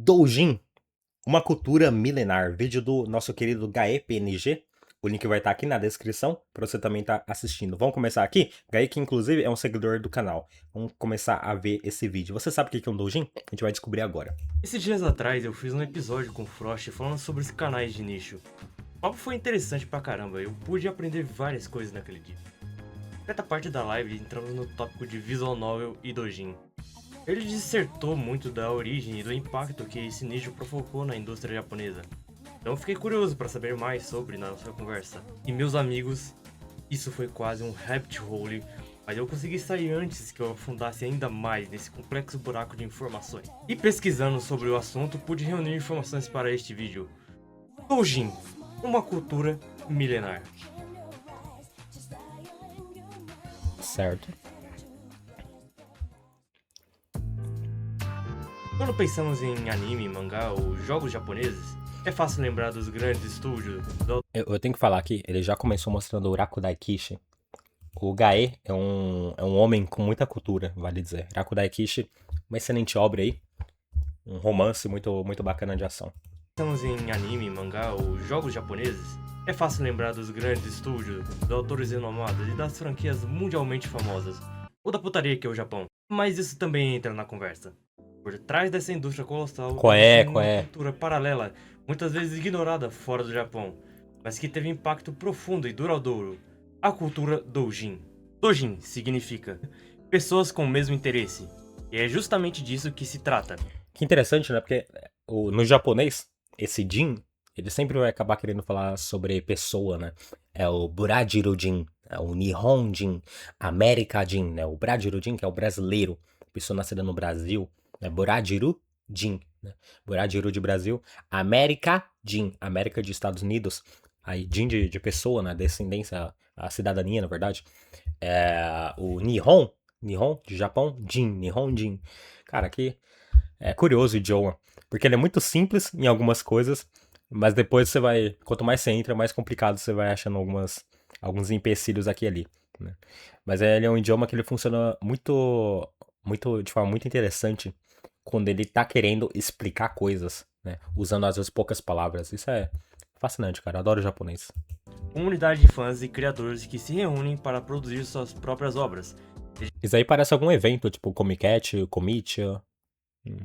Doujin, uma cultura milenar. Vídeo do nosso querido GaePNG. O link vai estar aqui na descrição para você também estar assistindo. Vamos começar aqui? Gae, que inclusive é um seguidor do canal. Vamos começar a ver esse vídeo. Você sabe o que é um Doujin? A gente vai descobrir agora. Esses dias atrás eu fiz um episódio com o Frost falando sobre os canais de nicho. O papo foi interessante pra caramba, eu pude aprender várias coisas naquele dia. Certa parte da live entramos no tópico de visual novel e doujin. Ele dissertou muito da origem e do impacto que esse nicho provocou na indústria japonesa. Então eu fiquei curioso para saber mais sobre na nossa conversa. E meus amigos, isso foi quase um rabbit hole, mas eu consegui sair antes que eu afundasse ainda mais nesse complexo buraco de informações. E pesquisando sobre o assunto, pude reunir informações para este vídeo. Doujin, uma cultura milenar. Certo. Quando pensamos em anime, mangá ou jogos japoneses, é fácil lembrar dos grandes estúdios. Eu tenho que falar aqui, ele já começou mostrando o Rakudai Kishi. O Gae é um homem com muita cultura, vale dizer. Rakudai Kishi, uma excelente obra aí. Um romance muito bacana de ação. Pensamos em anime, mangá ou jogos japoneses, é fácil lembrar dos grandes estúdios, dos autores renomados e das franquias mundialmente famosas, ou da putaria que é o Japão. Mas isso também entra na conversa. Por trás dessa indústria colossal, Qual existe é? uma cultura paralela, muitas vezes ignorada fora do Japão, mas que teve impacto profundo e duradouro. A cultura Doujin. Doujin significa pessoas com o mesmo interesse, e é justamente disso que se trata. Que interessante, né? Porque no japonês, esse Jin, ele sempre vai acabar querendo falar sobre pessoa, né? É o Burajiro-jin, é o Nihon-jin, América-jin, né? O Burajiro-jin, que é o brasileiro, pessoa nascida no Brasil, né? Burajiro-jin, né? Burajiro de Brasil, América-jin, América de Estados Unidos, aí Jin de pessoa, né? Descendência, a cidadania, na verdade. É, o Nihon de Japão, Jin, Nihon-jin. Cara, aqui é curioso o idioma, porque ele é muito simples em algumas coisas, mas depois você vai, quanto mais você entra, mais complicado você vai achando alguns empecilhos aqui e ali, né? Mas ele é um idioma que ele funciona de forma muito interessante quando ele tá querendo explicar coisas, né? Usando às vezes poucas palavras. Isso é fascinante, cara. Eu adoro japonês. Comunidade de fãs e criadores que se reúnem para produzir suas próprias obras. Isso aí parece algum evento, tipo Comiket, Comitia.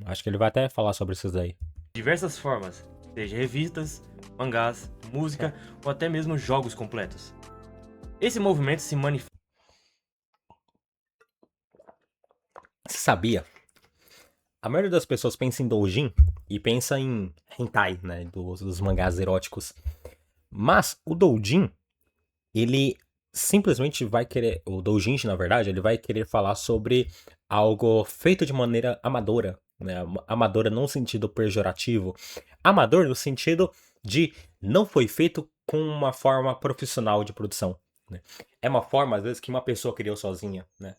Acho que ele vai até falar sobre isso daí. De diversas formas, seja revistas, mangás, música ou até mesmo jogos completos. Esse movimento se manifesta. Você sabia? A maioria das pessoas pensa em doujin e pensa em hentai, né, dos mangás eróticos. Mas o doujin, ele simplesmente vai querer, o doujinshi, na verdade, ele vai querer falar sobre algo feito de maneira amadora, né? Amadora não no sentido pejorativo, amador no sentido de não foi feito com uma forma profissional de produção, né? É uma forma, às vezes, que uma pessoa criou sozinha, né?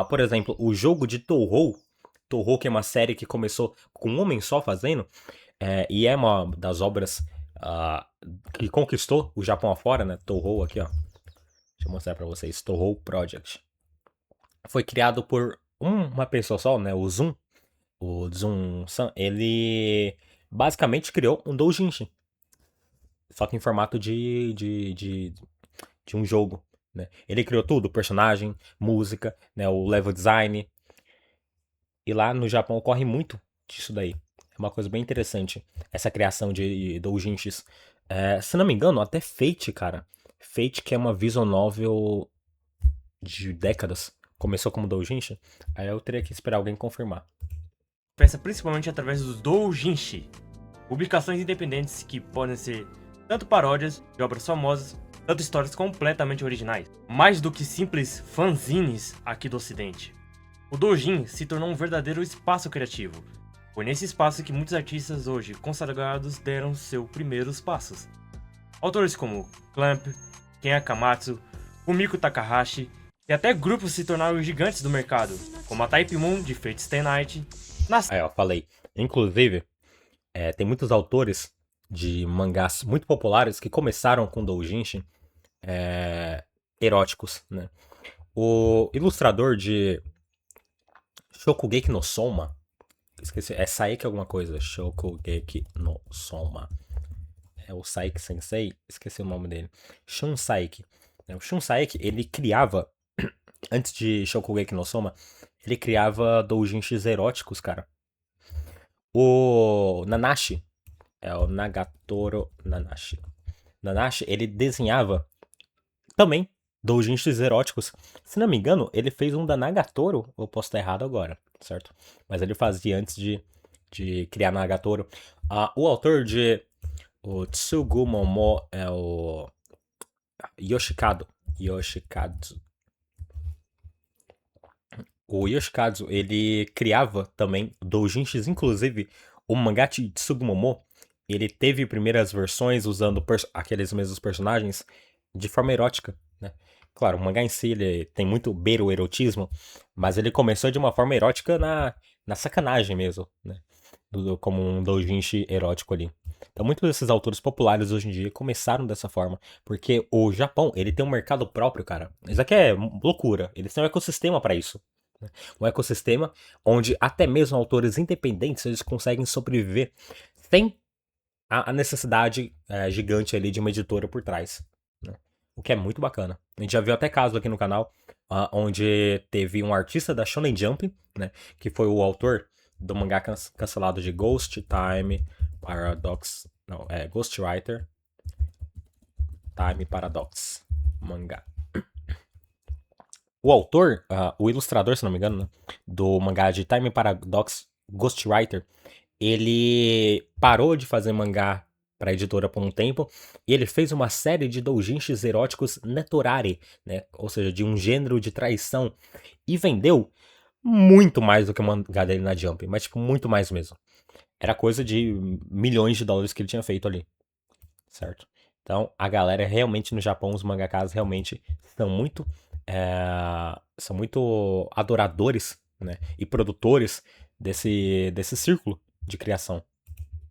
Por exemplo, o jogo de Touhou, que é uma série que começou com um homem só fazendo, e é uma das obras ah, que conquistou o Japão afora, né? Touhou aqui, ó. Deixa eu mostrar pra vocês. Touhou Project. Foi criado por uma pessoa só, né? O Zum-san. Ele basicamente criou um doujinshi. Só que em formato de um jogo, né? Ele criou tudo, personagem, música, né? O level design. E lá no Japão ocorre muito disso daí. É uma coisa bem interessante. Essa criação de doujinshis. Se não me engano, até Fate, cara. Fate, que é uma visual novel de décadas, começou como doujinshi. Aí eu teria que esperar alguém confirmar. Principalmente através dos doujinshi, publicações independentes que podem ser tanto paródias de obras famosas, tanto histórias completamente originais, mais do que simples fanzines aqui do ocidente. O doujin se tornou um verdadeiro espaço criativo. Foi nesse espaço que muitos artistas hoje consagrados deram seus primeiros passos. Autores como Clamp, Ken Akamatsu, Fumiko Takahashi e até grupos se tornaram gigantes do mercado, como a Type Moon de Fate Stay Night. Aí, ó, falei. Inclusive, tem muitos autores de mangás muito populares que começaram com doujinshi eróticos, né? O ilustrador de Shokugeki no Soma, Esqueci. É Saiki alguma coisa. Shokugeki no Soma. É o Saiki Sensei. Esqueci o nome dele. Shun Saiki. O Shun Saiki, ele criava. Antes de Shokugeki no Soma, ele criava doujinshis eróticos, cara. O Nanashi. É o Nagatoro Nanashi. Nanashi, ele desenhava também doujinshis eróticos. Se não me engano, ele fez um da Nagatoro. Eu posso estar errado agora, certo? Mas ele fazia antes de criar Nagatoro. O autor de o Tsugumomo é o Yoshikado. Yoshikadzu. O Yoshikadzu, ele criava também doujinshis, inclusive o mangá de Tsugumomo, ele teve primeiras versões usando aqueles mesmos personagens de forma erótica, né? Claro, o mangá em si ele tem muito erotismo, mas ele começou de uma forma erótica na sacanagem mesmo, né? Como um doujinshi erótico ali. Então muitos desses autores populares hoje em dia começaram dessa forma, porque o Japão, ele tem um mercado próprio, cara. Isso aqui é loucura, eles têm um ecossistema para isso. Um ecossistema onde até mesmo autores independentes eles conseguem sobreviver sem a necessidade gigante ali de uma editora por trás, né? O que é muito bacana. A gente já viu até casos aqui no canal onde teve um artista da Shonen Jump, né, que foi o autor do mangá cancelado de Ghost Time Paradox, não, é Ghostwriter Time Paradox mangá. O autor, o ilustrador, se não me engano, né, do mangá de Time Paradox Ghostwriter, ele parou de fazer mangá para a editora por um tempo e ele fez uma série de doujinshis eróticos netorari, né? Ou seja, de um gênero de traição, e vendeu muito mais do que o mangá dele na Jump, mas tipo muito mais mesmo. Era coisa de milhões de dólares que ele tinha feito ali, certo? Então a galera realmente no Japão, os mangakas realmente são muito adoradores, né? E produtores desse círculo de criação.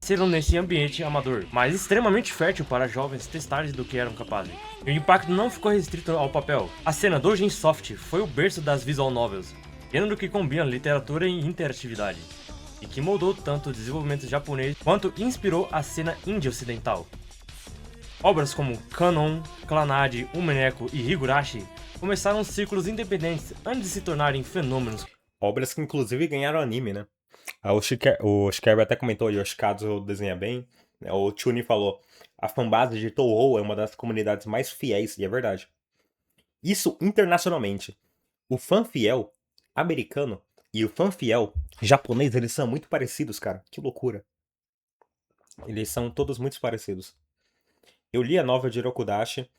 Nasceram nesse ambiente amador, mas extremamente fértil para jovens testarem do que eram capazes. E o impacto não ficou restrito ao papel. A cena Doujin Soft foi o berço das visual novels, gênero que combina literatura e interatividade, e que moldou tanto o desenvolvimento japonês quanto inspirou a cena índia ocidental. Obras como Kanon, Clannad, Umineko e Higurashi começaram círculos independentes antes de se tornarem fenômenos. Obras que inclusive ganharam anime, né? O Shikari até comentou, Yoshikazu desenha bem. O Chuni falou, a fanbase de Touhou é uma das comunidades mais fiéis, e é verdade. Isso internacionalmente. O fã fiel americano e o fã fiel japonês, eles são muito parecidos, cara. Que loucura. Eles são todos muito parecidos. Eu li a novela de Rokudashi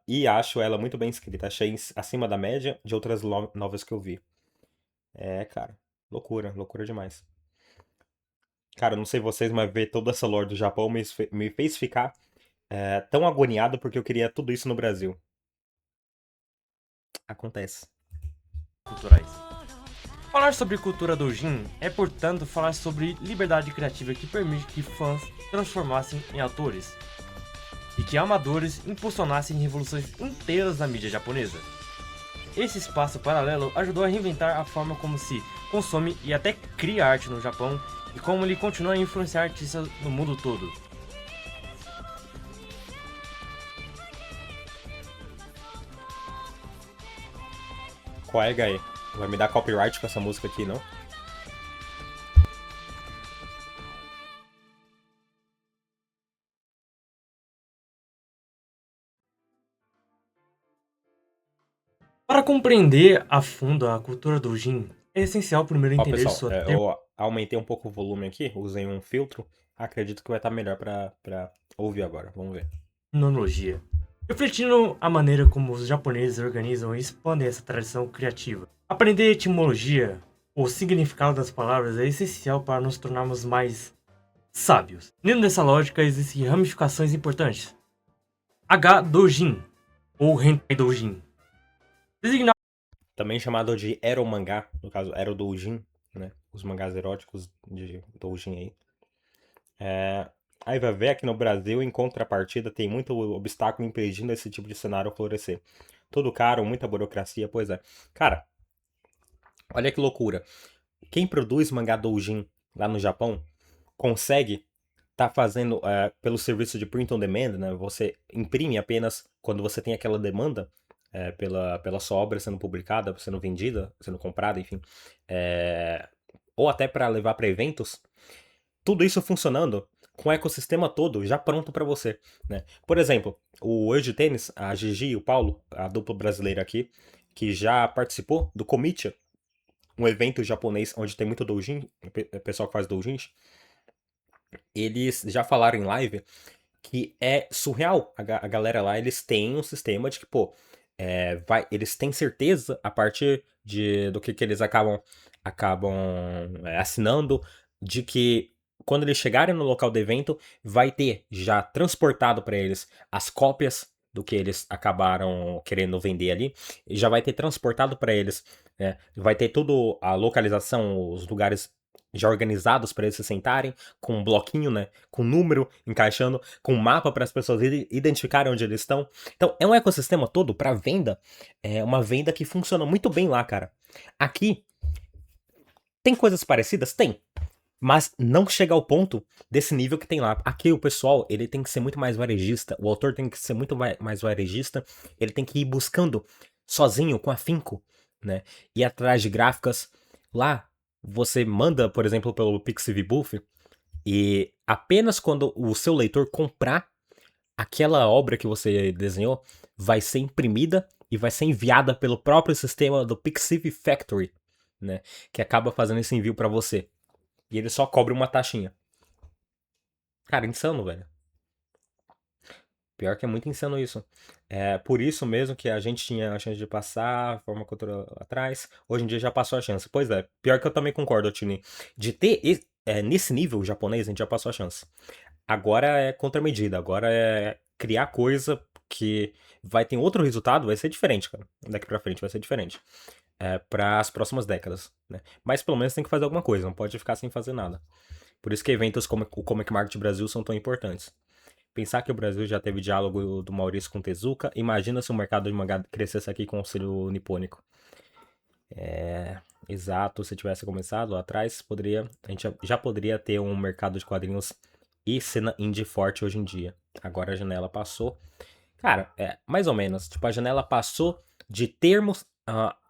e acho ela muito bem escrita. Achei acima da média de outras novelas que eu vi. É, cara. Loucura, loucura demais. Cara, não sei vocês, mas ver toda essa lore do Japão me fez ficar tão agoniado porque eu queria tudo isso no Brasil. Acontece. Culturais. Falar sobre cultura doujin é, portanto, falar sobre liberdade criativa que permite que fãs transformassem em autores e que amadores impulsionassem revoluções inteiras na mídia japonesa. Esse espaço paralelo ajudou a reinventar a forma como se consome e até cria arte no Japão e como ele continua a influenciar artistas no mundo todo. Qual é, Gai? Vai me dar copyright com essa música aqui, não? Para compreender a fundo a cultura doujin, é essencial primeiro Ó, entender pessoal, sua eu aumentei um pouco o volume aqui, usei um filtro. Acredito que vai estar melhor pra ouvir agora. Vamos ver. terminologia, refletindo a maneira como os japoneses organizam e expandem essa tradição criativa. Aprender etimologia, o significado das palavras, é essencial para nos tornarmos mais sábios. Dentro dessa lógica existem ramificações importantes. H-doujin, ou hentai doujin, designado Também chamado de Ero mangá, no caso Ero Doujin, né? Os mangás eróticos de Doujin aí. Aí vai ver aqui no Brasil, em contrapartida, tem muito obstáculo impedindo esse tipo de cenário florescer. Tudo caro, muita burocracia, pois é. Cara, olha que loucura. quem produz mangá doujin lá no Japão consegue tá fazendo pelo serviço de print on demand, né? Você imprime apenas quando você tem aquela demanda pela sua obra sendo publicada, sendo vendida, sendo comprada, enfim, ou até para levar para eventos. Tudo isso funcionando com o ecossistema todo já pronto para você, né? Por exemplo, o Eu de Tênis, a Gigi e o Paulo, a dupla brasileira aqui, que já participou do Komicha, um evento japonês onde tem muito doujin, pessoal que faz doujins, eles já falaram em live que é surreal. A galera lá, eles têm um sistema de que, pô, eles têm certeza a partir do que eles acabam assinando, de que quando eles chegarem no local do evento, vai ter já transportado para eles as cópias do que eles acabaram querendo vender ali, e já vai ter transportado para eles, né? Vai ter tudo a localização, os lugares já organizados para eles se sentarem, com um bloquinho, né? Com um número encaixando, com um mapa para as pessoas identificarem onde eles estão. Então, é um ecossistema todo para venda. É uma venda que funciona muito bem lá, cara. Aqui, tem coisas parecidas? Tem. Mas não chega ao ponto desse nível que tem lá. Aqui o pessoal, ele tem que ser muito mais varejista. O autor tem que ser muito mais varejista. Ele tem que ir buscando sozinho, com afinco, né? Ir atrás de gráficas. Lá, você manda, por exemplo, pelo Pixiv e apenas quando o seu leitor comprar aquela obra que você desenhou, vai ser imprimida e vai ser enviada pelo próprio sistema do Pixiv Factory, né? Que acaba fazendo esse envio para você. E ele só cobra uma taxinha. Cara, insano, velho. Pior que é muito insano isso. É por isso mesmo que a gente tinha a chance de passar a forma cultural atrás. Hoje em dia já passou a chance. Pois é, pior que eu também concordo, Tini. De ter nesse nível japonês, a gente já passou a chance. Agora é contramedida. Agora é criar coisa que vai ter outro resultado, vai ser diferente, cara. Daqui pra frente vai ser diferente. Para as próximas décadas, né? Mas pelo menos tem que fazer alguma coisa, não pode ficar sem fazer nada. Por isso que eventos como o Comic Market Brasil são tão importantes. Pensar que o Brasil já teve diálogo do Maurício com Tezuka, imagina se o mercado de mangá crescesse aqui com o auxílio nipônico. Exato, se tivesse começado lá atrás, a gente já poderia ter um mercado de quadrinhos e cena indie forte hoje em dia. Agora a janela passou. Cara, mais ou menos. Tipo, a janela passou de termos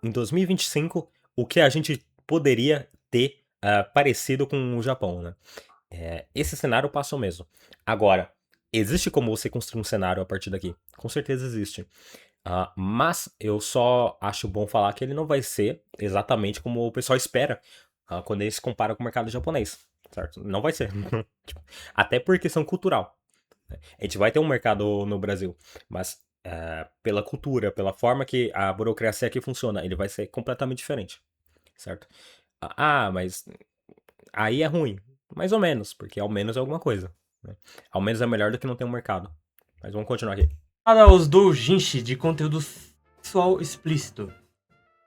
em 2025 o que a gente poderia ter parecido com o Japão, né? Esse cenário passou mesmo. Agora, existe como você construir um cenário a partir daqui? Com certeza existe. Mas eu só acho bom falar que ele não vai ser exatamente como o pessoal espera quando ele se compara com o mercado japonês, certo? Não vai ser. Tipo, até por questão cultural. A gente vai ter um mercado no Brasil, mas pela cultura, pela forma que a burocracia aqui funciona, ele vai ser completamente diferente, certo? Mas aí é ruim. Mais ou menos, porque ao menos é alguma coisa, né? Ao menos é melhor do que não ter um mercado. Mas vamos continuar aqui. Para os doujinshi de conteúdo sexual explícito,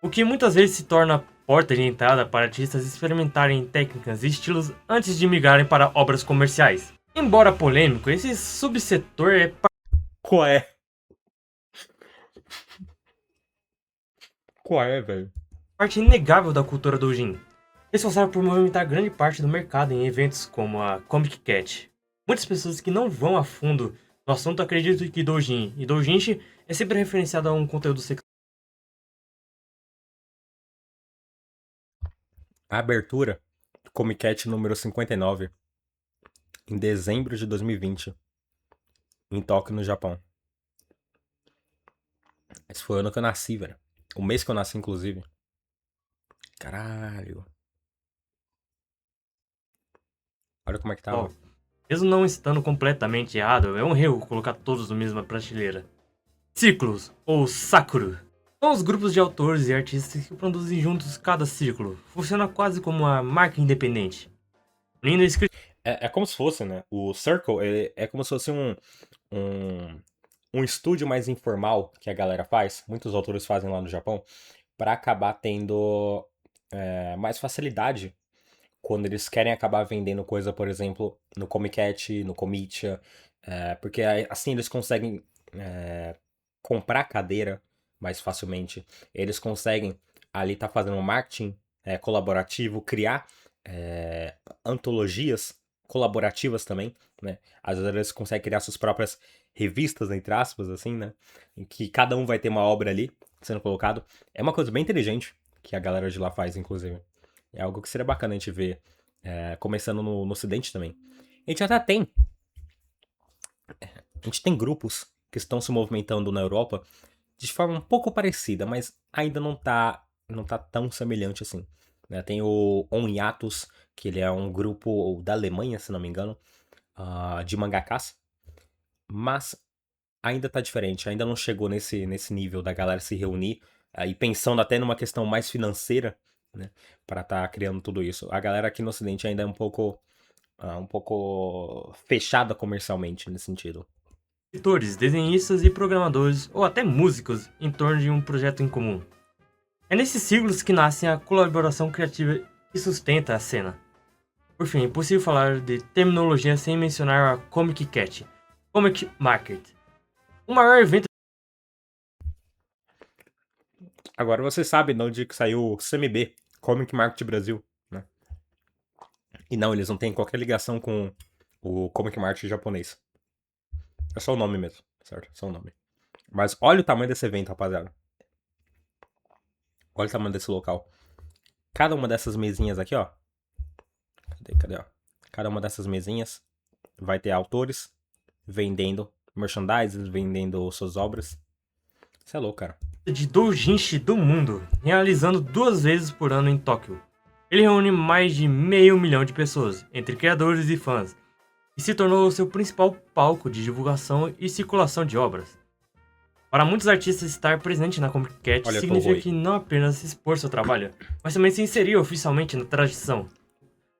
o que muitas vezes se torna porta de entrada para artistas experimentarem técnicas e estilos antes de migrarem para obras comerciais. Embora polêmico, esse subsetor é Qual é? Qual é, velho? parte inegável da cultura doujin, responsável por movimentar grande parte do mercado em eventos como a Comic Cat. Muitas pessoas que não vão a fundo no assunto acreditam que doujin e doujinshi é sempre referenciado a um conteúdo sexual. A abertura do Comic Cat número 59, em dezembro de 2020, em Tóquio, no Japão. Esse foi o ano que eu nasci, velho. O mês que eu nasci, inclusive. Caralho. Olha como é que tava. Mesmo não estando completamente errado, é um erro colocar todos na mesma prateleira. Círculos, ou sakura, são os grupos de autores e artistas que produzem juntos cada círculo. Funciona quase como uma marca independente. Linda escrita. É como se fosse, né? O Circle é como se fosse um, um estúdio mais informal que a galera faz. Muitos autores fazem lá no Japão. Pra acabar tendo mais facilidade quando eles querem acabar vendendo coisa, por exemplo, no Comic Cat, no Comitia. Porque assim eles conseguem comprar cadeira mais facilmente. Eles conseguem ali tá fazendo um marketing colaborativo, criar antologias colaborativas também, né? Às vezes eles conseguem criar suas próprias revistas, entre aspas, assim, né? Em que cada um vai ter uma obra ali sendo colocado. É uma coisa bem inteligente que a galera de lá faz, inclusive. É algo que seria bacana a gente ver começando no Ocidente também. A gente até tem. A gente tem grupos que estão se movimentando na Europa de forma um pouco parecida, mas ainda não tá tão semelhante assim. Né? Tem o On Hiatus, que ele é um grupo da Alemanha, se não me engano, de mangakás, mas ainda tá diferente, ainda não chegou nesse nível da galera se reunir e pensando até numa questão mais financeira, né, para estar criando tudo isso. A galera aqui no Ocidente ainda é um pouco fechada comercialmente nesse sentido. Escritores, desenhistas e programadores, ou até músicos, em torno de um projeto em comum. É nesses círculos que nasce a colaboração criativa que sustenta a cena. Por fim, é impossível falar de terminologia sem mencionar a Comic Cat, Comic Market, o maior evento. Agora você sabe de onde que saiu o CMB, Comic Market Brasil, né? E não, eles não têm qualquer ligação com o Comic Market japonês. É só o nome mesmo, certo? Só o nome. Mas olha o tamanho desse evento, rapaziada. Olha o tamanho desse local. Cada uma dessas mesinhas aqui, ó. Cadê, ó? Cada uma dessas mesinhas vai ter autores vendendo merchandise, vendendo suas obras. Isso é louco, cara. De doujinshi do mundo, realizando 2 vezes por ano em Tóquio. Ele reúne mais de 500 mil de pessoas, entre criadores e fãs, e se tornou seu principal palco de divulgação e circulação de obras. Para muitos artistas, estar presente na Comic Cat Olha, significa que não apenas expor seu trabalho, mas também se inserir oficialmente na tradição.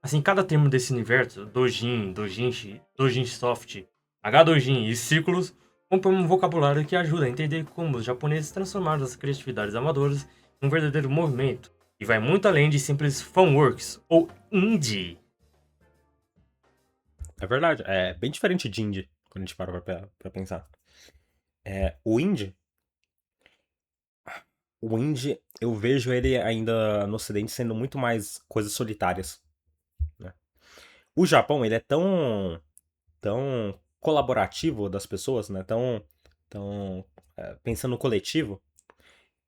Assim, cada termo desse universo, doujin, doujinshi, doujinshi soft, h-doujin e círculos, compõem um vocabulário que ajuda a entender como os japoneses transformaram as criatividades amadoras em um verdadeiro movimento, e vai muito além de simples fanworks ou indie. É verdade. É bem diferente de indie, quando a gente para pra pensar. O indie, eu vejo ele ainda no ocidente sendo muito mais coisas solitárias, né? O Japão, ele é tão colaborativo das pessoas, né? Tão pensando no coletivo,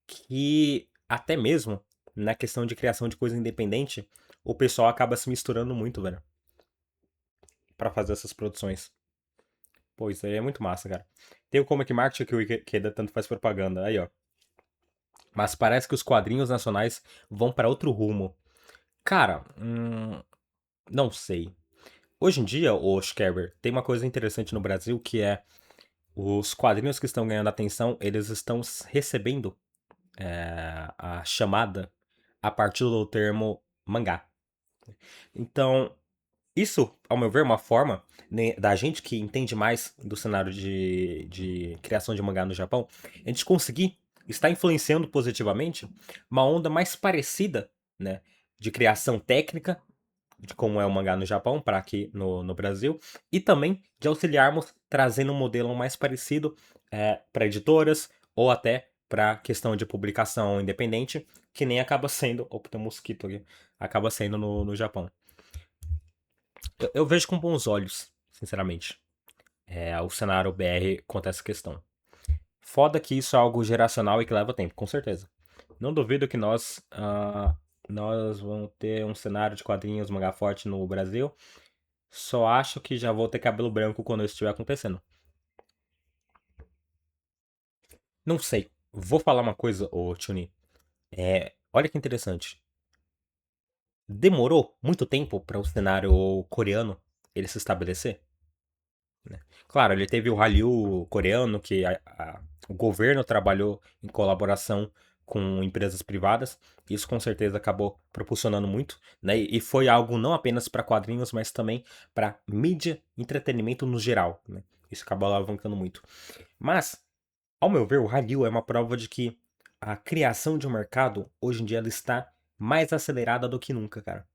que até mesmo na questão de criação de coisa independente, o pessoal acaba se misturando muito, velho, pra fazer essas produções. Pô, isso aí é muito massa, cara. Tem o Comic Market que o Ikeda tanto faz propaganda, aí, ó. Mas parece que os quadrinhos nacionais vão pra outro rumo. Cara, não sei. Hoje em dia, o Schreiber, tem uma coisa interessante no Brasil que é os quadrinhos que estão ganhando atenção, eles estão recebendo a chamada a partir do termo mangá. Então, isso, ao meu ver, é uma forma, né, da gente que entende mais do cenário de criação de mangá no Japão, a gente conseguir estar influenciando positivamente uma onda mais parecida, né, de criação técnica, de como é o mangá no Japão, para aqui no Brasil, e também de auxiliarmos trazendo um modelo mais parecido para editoras ou até para questão de publicação independente, que nem acaba sendo, opa, tem um mosquito aqui, acaba sendo no Japão. Eu vejo com bons olhos, sinceramente, o cenário BR quanto a essa questão. Foda que isso é algo geracional e que leva tempo, com certeza. Não duvido que nós vamos ter um cenário de quadrinhos manga forte no Brasil. Só acho que já vou ter cabelo branco quando isso estiver acontecendo. Não sei. Vou falar uma coisa, ô Tchuni. Olha que interessante. Demorou muito tempo para o cenário coreano ele se estabelecer, né? Claro, ele teve o Hallyu coreano, que o governo trabalhou em colaboração com empresas privadas. Isso com certeza acabou propulsionando muito, né? E foi algo não apenas para quadrinhos, mas também para mídia, entretenimento no geral, né? Isso acabou alavancando muito. Mas, ao meu ver, o Hallyu é uma prova de que a criação de um mercado, hoje em dia, ela está mais acelerada do que nunca, cara.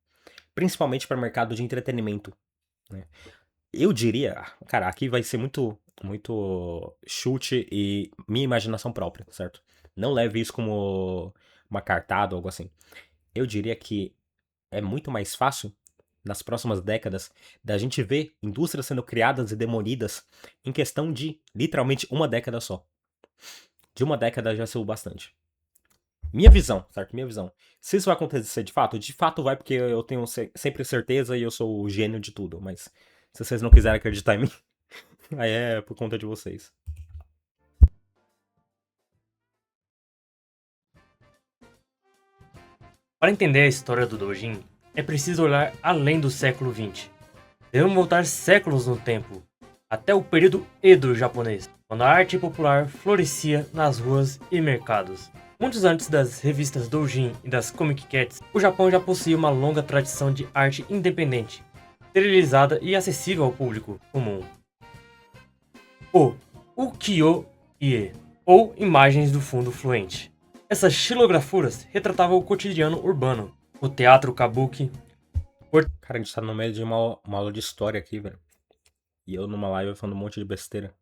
Principalmente para o mercado de entretenimento, né? Eu diria, cara, aqui vai ser muito, muito chute e minha imaginação própria, certo? Não leve isso como uma cartada ou algo assim. eu diria que é muito mais fácil, nas próximas décadas, da gente ver indústrias sendo criadas e demolidas em questão de literalmente uma década só. De uma década já saiu bastante. Minha visão, certo? Minha visão. Se isso vai acontecer de fato vai, porque eu tenho sempre certeza e eu sou o gênio de tudo. Mas se vocês não quiserem acreditar em mim, aí é por conta de vocês. Para entender a história do Doujin, é preciso olhar além do século XX. Devemos voltar séculos no tempo, até o período Edo japonês, quando a arte popular florescia nas ruas e mercados. Muitos antes das revistas Doujin e das Comic Cats, o Japão já possuía uma longa tradição de arte independente, serializada e acessível ao público comum. O ukiyo-e, ou imagens do fundo fluente. Essas xilografuras retratavam o cotidiano urbano, o teatro kabuki. Cara, a gente tá no meio de uma aula de história aqui, velho. E eu numa live falando um monte de besteira.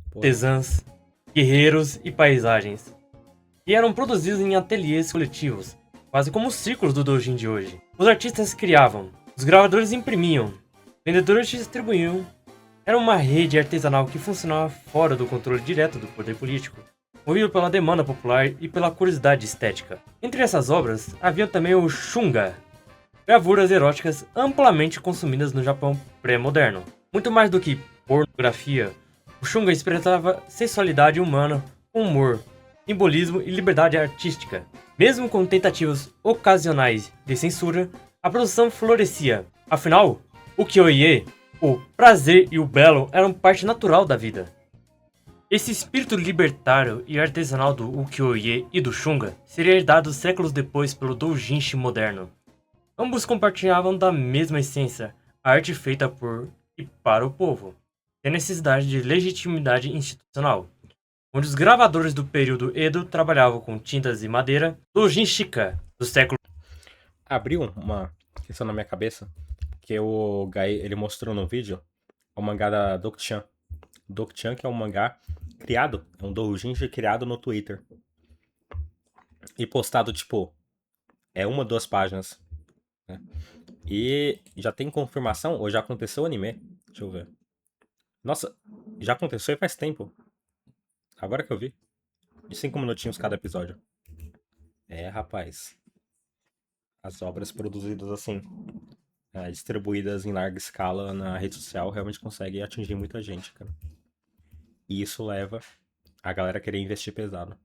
Porra. Artesãs, guerreiros e paisagens. E eram produzidos em ateliês coletivos, quase como os círculos do doujin de hoje. Os artistas criavam, os gravadores imprimiam, vendedores distribuíam. Era uma rede artesanal que funcionava fora do controle direto do poder político, movido pela demanda popular e pela curiosidade estética. Entre essas obras, havia também o shunga, gravuras eróticas amplamente consumidas no Japão pré-moderno. Muito mais do que pornografia, o shunga expressava sensualidade humana com humor, simbolismo e liberdade artística. Mesmo com tentativas ocasionais de censura, a produção florescia. Afinal, o ukiyo-e, o prazer e o belo eram parte natural da vida. Esse espírito libertário e artesanal do ukiyo-e e do shunga seria herdado séculos depois pelo doujinshi moderno. Ambos compartilhavam da mesma essência, a arte feita por e para o povo, e a necessidade de legitimidade institucional. Onde os gravadores do período Edo trabalhavam com tintas e madeira, doujin shika do século... Abriu uma questão na minha cabeça, que o Gai, ele mostrou no vídeo o mangá da Dokchan. Dokchan, que é um mangá criado, é um doujinshi criado no Twitter. E postado, tipo, é 1, 2 páginas. Né? E já tem confirmação, ou já aconteceu o anime? Deixa eu ver. Nossa, já aconteceu e faz tempo. Agora que eu vi. De 5 minutinhos cada episódio. É, rapaz. As obras produzidas assim, distribuídas em larga escala na rede social, realmente conseguem atingir muita gente, cara. E isso leva a galera a querer investir pesado.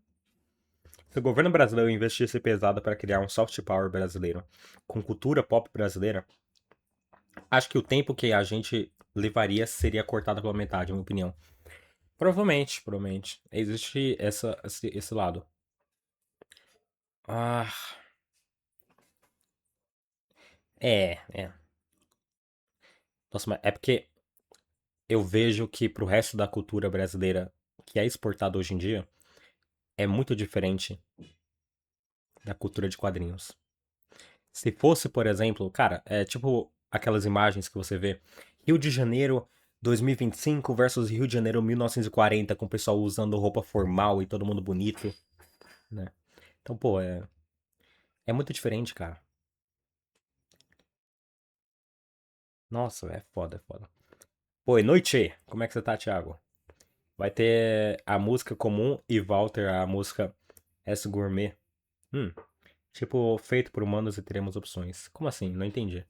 Se o governo brasileiro investisse pesado para criar um soft power brasileiro com cultura pop brasileira, acho que o tempo que a gente levaria seria cortado pela metade, na minha opinião. Provavelmente. Existe esse lado. É. Nossa, mas é porque eu vejo que pro resto da cultura brasileira que é exportada hoje em dia, é muito diferente da cultura de quadrinhos. Se fosse, por exemplo, cara, é tipo aquelas imagens que você vê, Rio de Janeiro 2025 versus Rio de Janeiro 1940, com o pessoal usando roupa formal e todo mundo bonito, né? Então, pô, é muito diferente, cara. Nossa, é foda. Boa noite! Como é que você tá, Thiago? Vai ter a música comum e Walter a música S Gourmet. Tipo, feito por humanos e teremos opções. Como assim? Não entendi.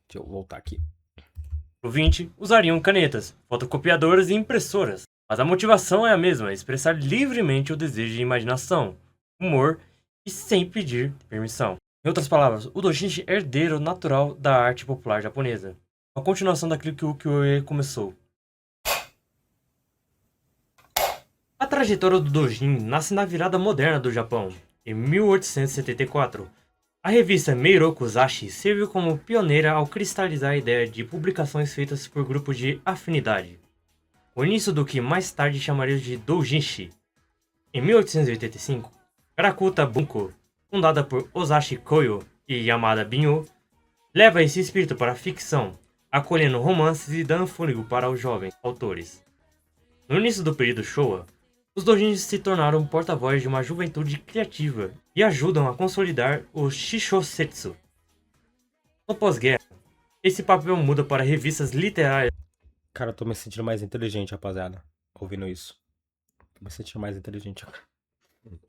Deixa eu voltar aqui. No 20, usariam canetas, fotocopiadoras e impressoras. Mas a motivação é a mesma, expressar livremente o desejo de imaginação, humor e sem pedir permissão. Em outras palavras, o doujinshi é herdeiro natural da arte popular japonesa. A continuação daquilo que o ukiyo-e começou. A trajetória do doujin nasce na virada moderna do Japão, em 1874. A revista Meiroku Zashi serviu como pioneira ao cristalizar a ideia de publicações feitas por grupos de afinidade. O início do que mais tarde chamaríamos de doujinshi. Em 1885, Karakuta Bunko, fundada por Osashi Koyo e Yamada Binho, leva esse espírito para a ficção, acolhendo romances e dando fôlego para os jovens autores. No início do período Showa, os doujins se tornaram porta-voz de uma juventude criativa e ajudam a consolidar o Shishosetsu. No pós-guerra, esse papel muda para revistas literárias. Cara, eu tô me sentindo mais inteligente, rapaziada. Ouvindo isso. Tô me sentindo mais inteligente.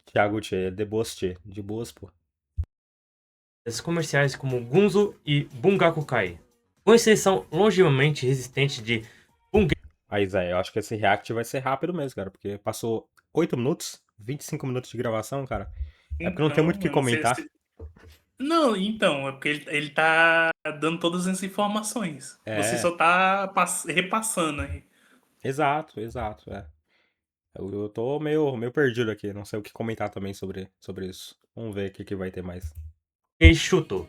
Thiago Tchê, de boas, Tchê. De boas, pô. Comerciais como Gunzo e Bungakukai, com exceção longevamente resistente de Aí, Zé, eu acho que esse react vai ser rápido mesmo, cara. Porque passou 8 minutos, 25 minutos de gravação, cara. É porque não tem Então, muito o que mano, comentar. Não, então, é porque ele tá dando todas as informações. Você É, só tá repassando aí. exato, exato, é. Eu tô meio perdido aqui, não sei o que comentar também sobre isso. Vamos ver o que vai ter mais. Keishuto.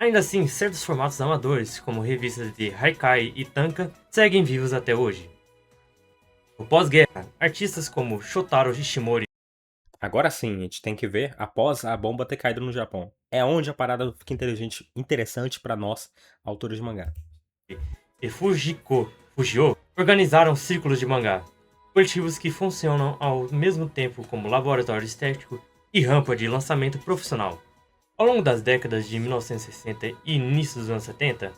Ainda assim, certos formatos amadores, como revistas de Haikai e Tanka, seguem vivos até hoje. No pós-guerra, artistas como Shotaro Ishimori Agora sim, a gente tem que ver após a bomba ter caído no Japão. É onde a parada fica interessante pra nós, autores de mangá. e Fujio organizaram círculos de mangá, coletivos que funcionam ao mesmo tempo como laboratório estético e rampa de lançamento profissional. Ao longo das décadas de 1960 e início dos anos 70,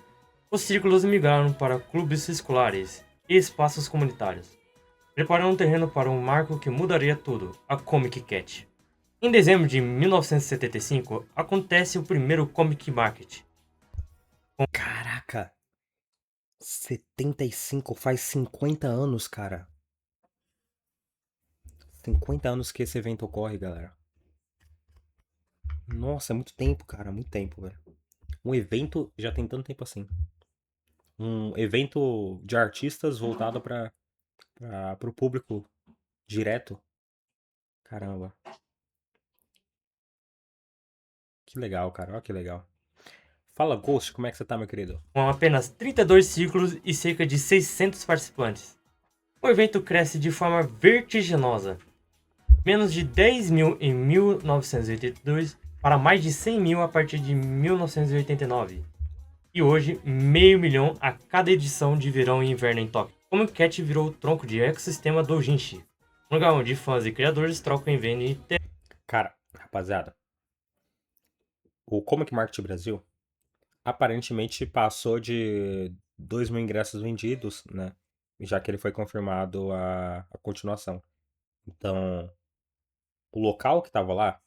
os círculos migraram para clubes escolares e espaços comunitários, preparando um terreno para um marco que mudaria tudo, a Comic Cat. Em dezembro de 1975, acontece o primeiro Comic Market. Caraca! 75 faz 50 anos, cara. 50 anos que esse evento ocorre, galera. Nossa, é muito tempo, cara. Muito tempo, velho. Um evento já tem tanto tempo assim. Um evento de artistas voltado pro público direto. Caramba. Que legal, cara. Olha que legal. Fala, Ghost, como é que você tá, meu querido? Com apenas 32 ciclos e cerca de 600 participantes. O evento cresce de forma vertiginosa. Menos de 10 mil em 1982 para mais de 100 mil a partir de 1989. E hoje, meio milhão a cada edição de verão e inverno em Tóquio. Comic Cat virou o tronco de ecossistema doujinshi, um lugar onde fãs e criadores trocam e vendem. Cara, rapaziada, o Comic Market Brasil aparentemente passou de 2 mil ingressos vendidos, né? Já que ele foi confirmado a continuação. Então, o local que tava lá,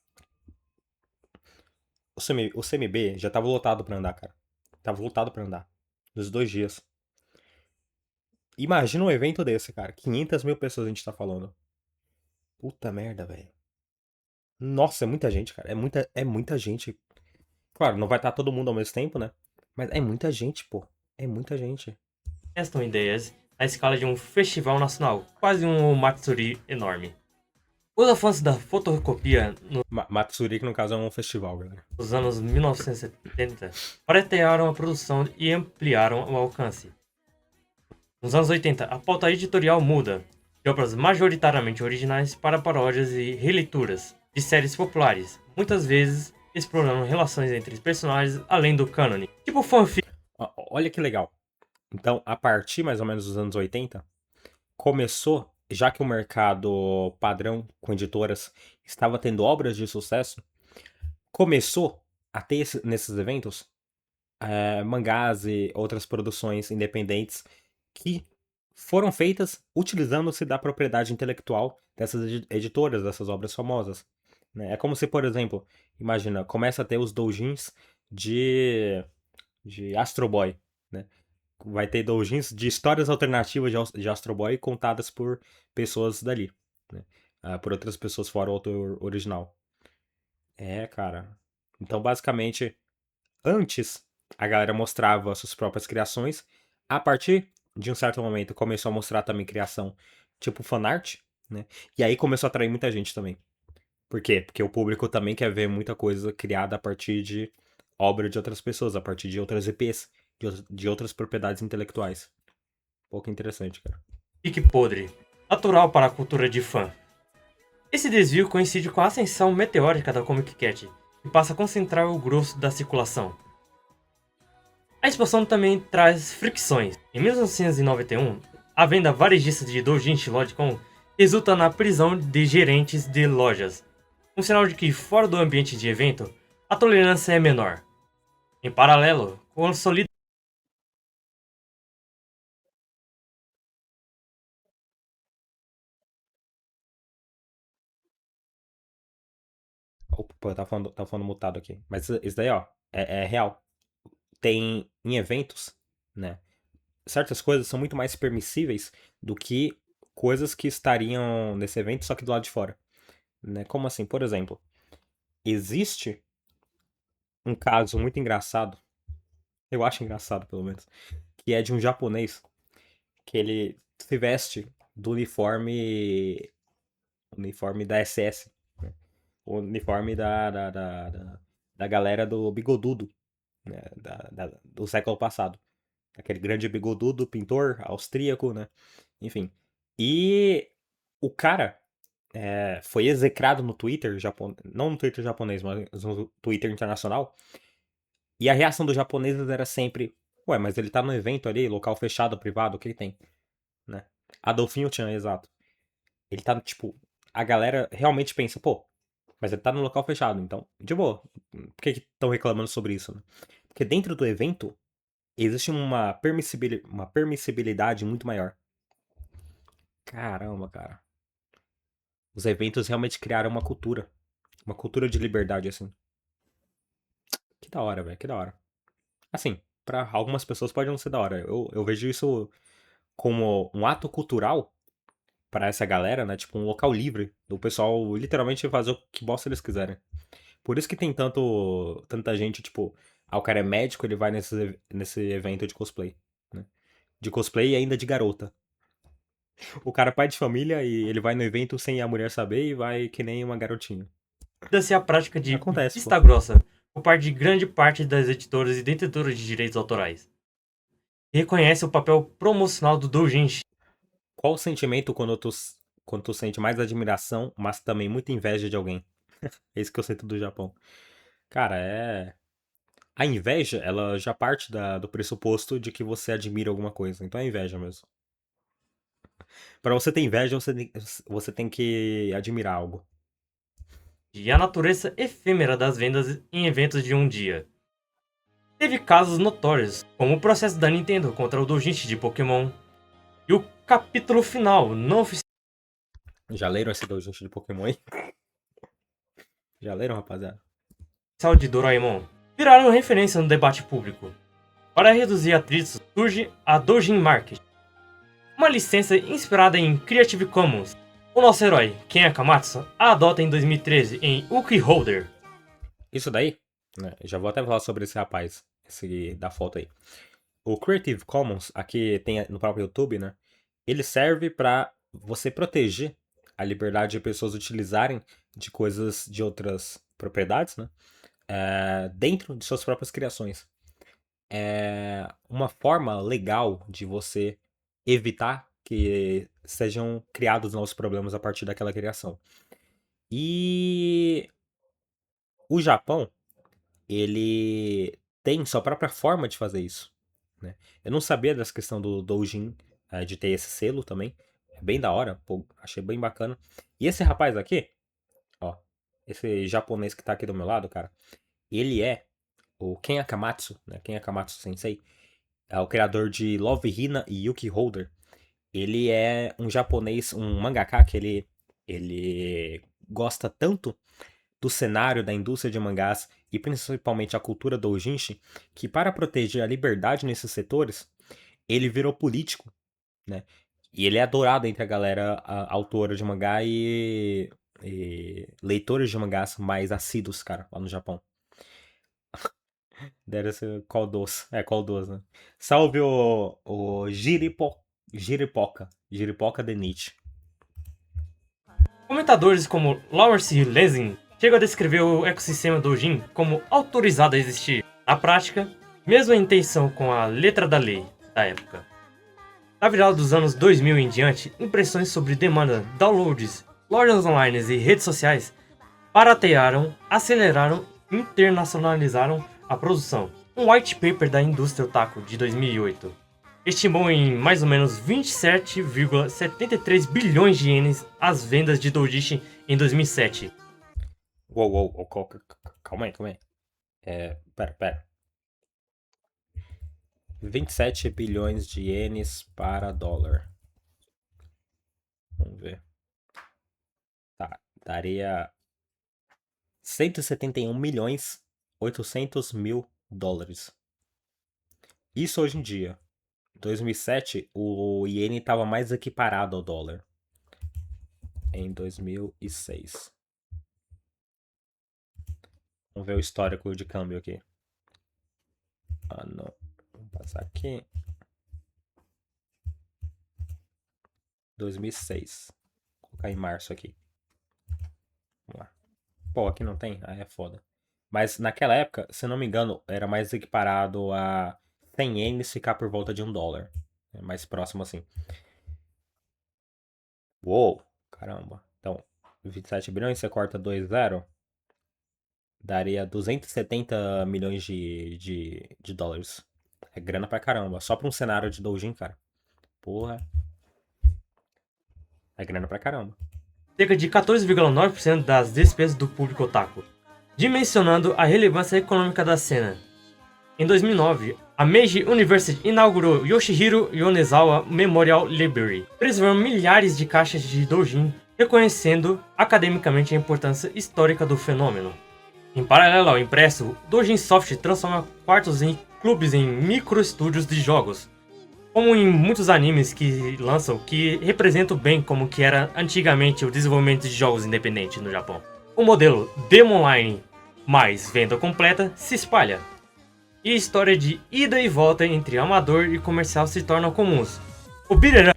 o CMB já tava lotado pra andar, cara. Tava lotado pra andar. Nos 2 dias. Imagina um evento desse, cara. 500 mil pessoas a gente tá falando. Puta merda, velho. Nossa, é muita gente, cara. É muita gente. Claro, não vai estar todo mundo ao mesmo tempo, né? Mas é muita gente, pô. É muita gente. Testam ideias à escala de um festival nacional, quase um Matsuri enorme. Os avanços da fotocopia Matsuri, que no caso é um festival, galera. nos anos 1970 baratearam a produção e ampliaram o alcance. Nos anos 80, a pauta editorial muda, de obras majoritariamente originais para paródias e releituras de séries populares, muitas vezes explorando relações entre os personagens além do cânone, tipo fanfic. Olha que legal. Então, a partir mais ou menos dos anos 80, começou, já que o mercado padrão com editoras estava tendo obras de sucesso, começou a ter nesses eventos mangás e outras produções independentes que foram feitas utilizando-se da propriedade intelectual dessas editoras, dessas obras famosas. Né? É como se, por exemplo, imagina, começa a ter os doujins de Astro Boy, né? Vai ter doujins de histórias alternativas de Astro Boy contadas por pessoas dali, né? Por outras pessoas fora o autor original. É, cara. Então, basicamente, antes a galera mostrava suas próprias criações. A partir de um certo momento começou a mostrar também criação tipo fanart, né? E aí começou a atrair muita gente também. Por quê? Porque o público também quer ver muita coisa criada a partir de obra de outras pessoas, a partir de outras EPs, de outras propriedades intelectuais. Um pouco interessante, cara. Fique podre, natural para a cultura de fã. Esse desvio coincide com a ascensão meteórica da Comic Cat, que passa a concentrar o grosso da circulação. A expansão também traz fricções. Em 1991, a venda varejista de doujinshi Lodicon resulta na prisão de gerentes de lojas, um sinal de que fora do ambiente de evento, a tolerância é menor. Em paralelo, consolida. Opa, pô, tá falando mutado aqui. Mas isso daí, ó, é real. Tem em eventos, né? Certas coisas são muito mais permissíveis do que coisas que estariam nesse evento, só que do lado de fora. Né? Como assim? Por exemplo, existe um caso muito engraçado, eu acho engraçado pelo menos, que é de um japonês que ele se veste do uniforme da SS, né? O uniforme da galera do bigodudo, né? Do século passado. Aquele grande bigodudo, pintor austríaco, né? Enfim. E o cara foi execrado no Twitter, não no Twitter japonês, mas no Twitter internacional. E a reação dos japoneses era sempre: ué, mas ele tá no evento ali, local fechado, privado, o que tem? Né? Adolfinho Chan, exato. Ele tá, tipo, a galera realmente pensa: pô, mas ele tá no local fechado, então, de boa. Por que estão reclamando sobre isso, né? Porque dentro do evento existe uma permissibilidade muito maior. Caramba, cara. Os eventos realmente criaram uma cultura. Uma cultura de liberdade, assim. Que da hora, velho, que da hora. Assim, pra algumas pessoas pode não ser da hora. Eu vejo isso como um ato cultural pra essa galera, né? Tipo, um local livre do pessoal literalmente fazer o que bosta eles quiserem. Por isso que tem tanta gente, tipo, o cara é médico, ele vai nesse evento de cosplay, né? De cosplay e ainda de garota. O cara é pai de família e ele vai no evento sem a mulher saber e vai que nem uma garotinha. Se a prática de Acontece, pô. vista grossa por parte de grande parte das editoras e detentoras de direitos autorais. E reconhece o papel promocional do doujinshi. Qual o sentimento quando tu sente mais admiração, mas também muita inveja de alguém? É isso que eu sinto do Japão. Cara, a inveja, ela já parte do pressuposto de que você admira alguma coisa. Então é inveja mesmo. Pra você ter inveja, você tem que admirar algo. E a natureza efêmera das vendas em eventos de um dia. Teve casos notórios, como o processo da Nintendo contra o doujinshi de Pokémon, e o capítulo final não oficial Já leram esse doujinshi de Pokémon aí? Já leram, rapaziada? de Doraemon viraram referência no debate público. Para reduzir atritos, surge a Doujin Market, uma licença inspirada em Creative Commons. O nosso herói, Ken Akamatsu, a adota em 2013 em Uki Holder. Isso daí, né? Já vou até falar sobre esse rapaz, esse da foto aí. O Creative Commons, aqui tem no próprio YouTube, né? Ele serve para você proteger a liberdade de pessoas utilizarem de coisas de outras propriedades, né? Dentro de suas próprias criações. É uma forma legal de você evitar que sejam criados novos problemas a partir daquela criação. E o Japão, ele tem sua própria forma de fazer isso, né? Eu não sabia dessa questão do Doujin, de ter esse selo também. É bem da hora, pô, achei bem bacana. E esse rapaz aqui, ó, esse japonês que tá aqui do meu lado, cara, ele é o Ken Akamatsu, né? Ken Akamatsu Sensei, é o criador de Love Hina e Yuki Holder. Ele é um japonês, um mangaka que ele gosta tanto do cenário da indústria de mangás e principalmente a cultura doujinshi, que para proteger a liberdade nesses setores, ele virou político, né? E ele é adorado entre a galera autora de mangá e leitores de mangás mais assíduos, cara, lá no Japão. Deve ser qual doce. É, qual doce, né? Salve o Giripoca de Nietzsche. Comentadores como Lawrence Lessing chegam a descrever o ecossistema doujin como autorizado a existir. Na prática, mesmo a intenção com a letra da lei da época. Na virada dos anos 2000 em diante, impressões sobre demanda, downloads, lojas online e redes sociais baratearam, aceleraram e internacionalizaram a produção. Um white paper da indústria otaku de 2008 estimou em mais ou menos 27,73 bilhões de ienes as vendas de doujinshi em 2007. Uou, calma aí. Pera. 27 bilhões de ienes para dólar. Vamos ver. Tá, daria 171 milhões 800 mil dólares. Isso hoje em dia. Em 2007, o iene estava mais equiparado ao dólar. Em 2006. Vamos ver o histórico de câmbio aqui. Não. Vamos passar aqui. 2006. Vou colocar em março aqui. Vamos lá. Pô, aqui não tem? Ah, é foda. Mas naquela época, se não me engano, era mais equiparado a 100 ienes ficar por volta de $1. É mais próximo assim. Uou, caramba. Então, 27 bilhões, você corta 2 zero, daria 270 milhões de dólares. É grana pra caramba. Só pra um cenário de doujin, cara. Porra. É grana pra caramba. Cerca de 14,9% das despesas do público otaku, dimensionando a relevância econômica da cena. Em 2009, a Meiji University inaugurou Yoshihiro Yonezawa Memorial Library, preservando milhares de caixas de doujin, reconhecendo academicamente a importância histórica do fenômeno. Em paralelo ao impresso, Doujin Soft transforma quartos em clubes em micro-estúdios de jogos, como em muitos animes que lançam, que representam bem como que era antigamente o desenvolvimento de jogos independentes no Japão. O modelo Demo Online mais venda completa se espalha, e a história de ida e volta entre amador e comercial se tornam comuns. O beat'em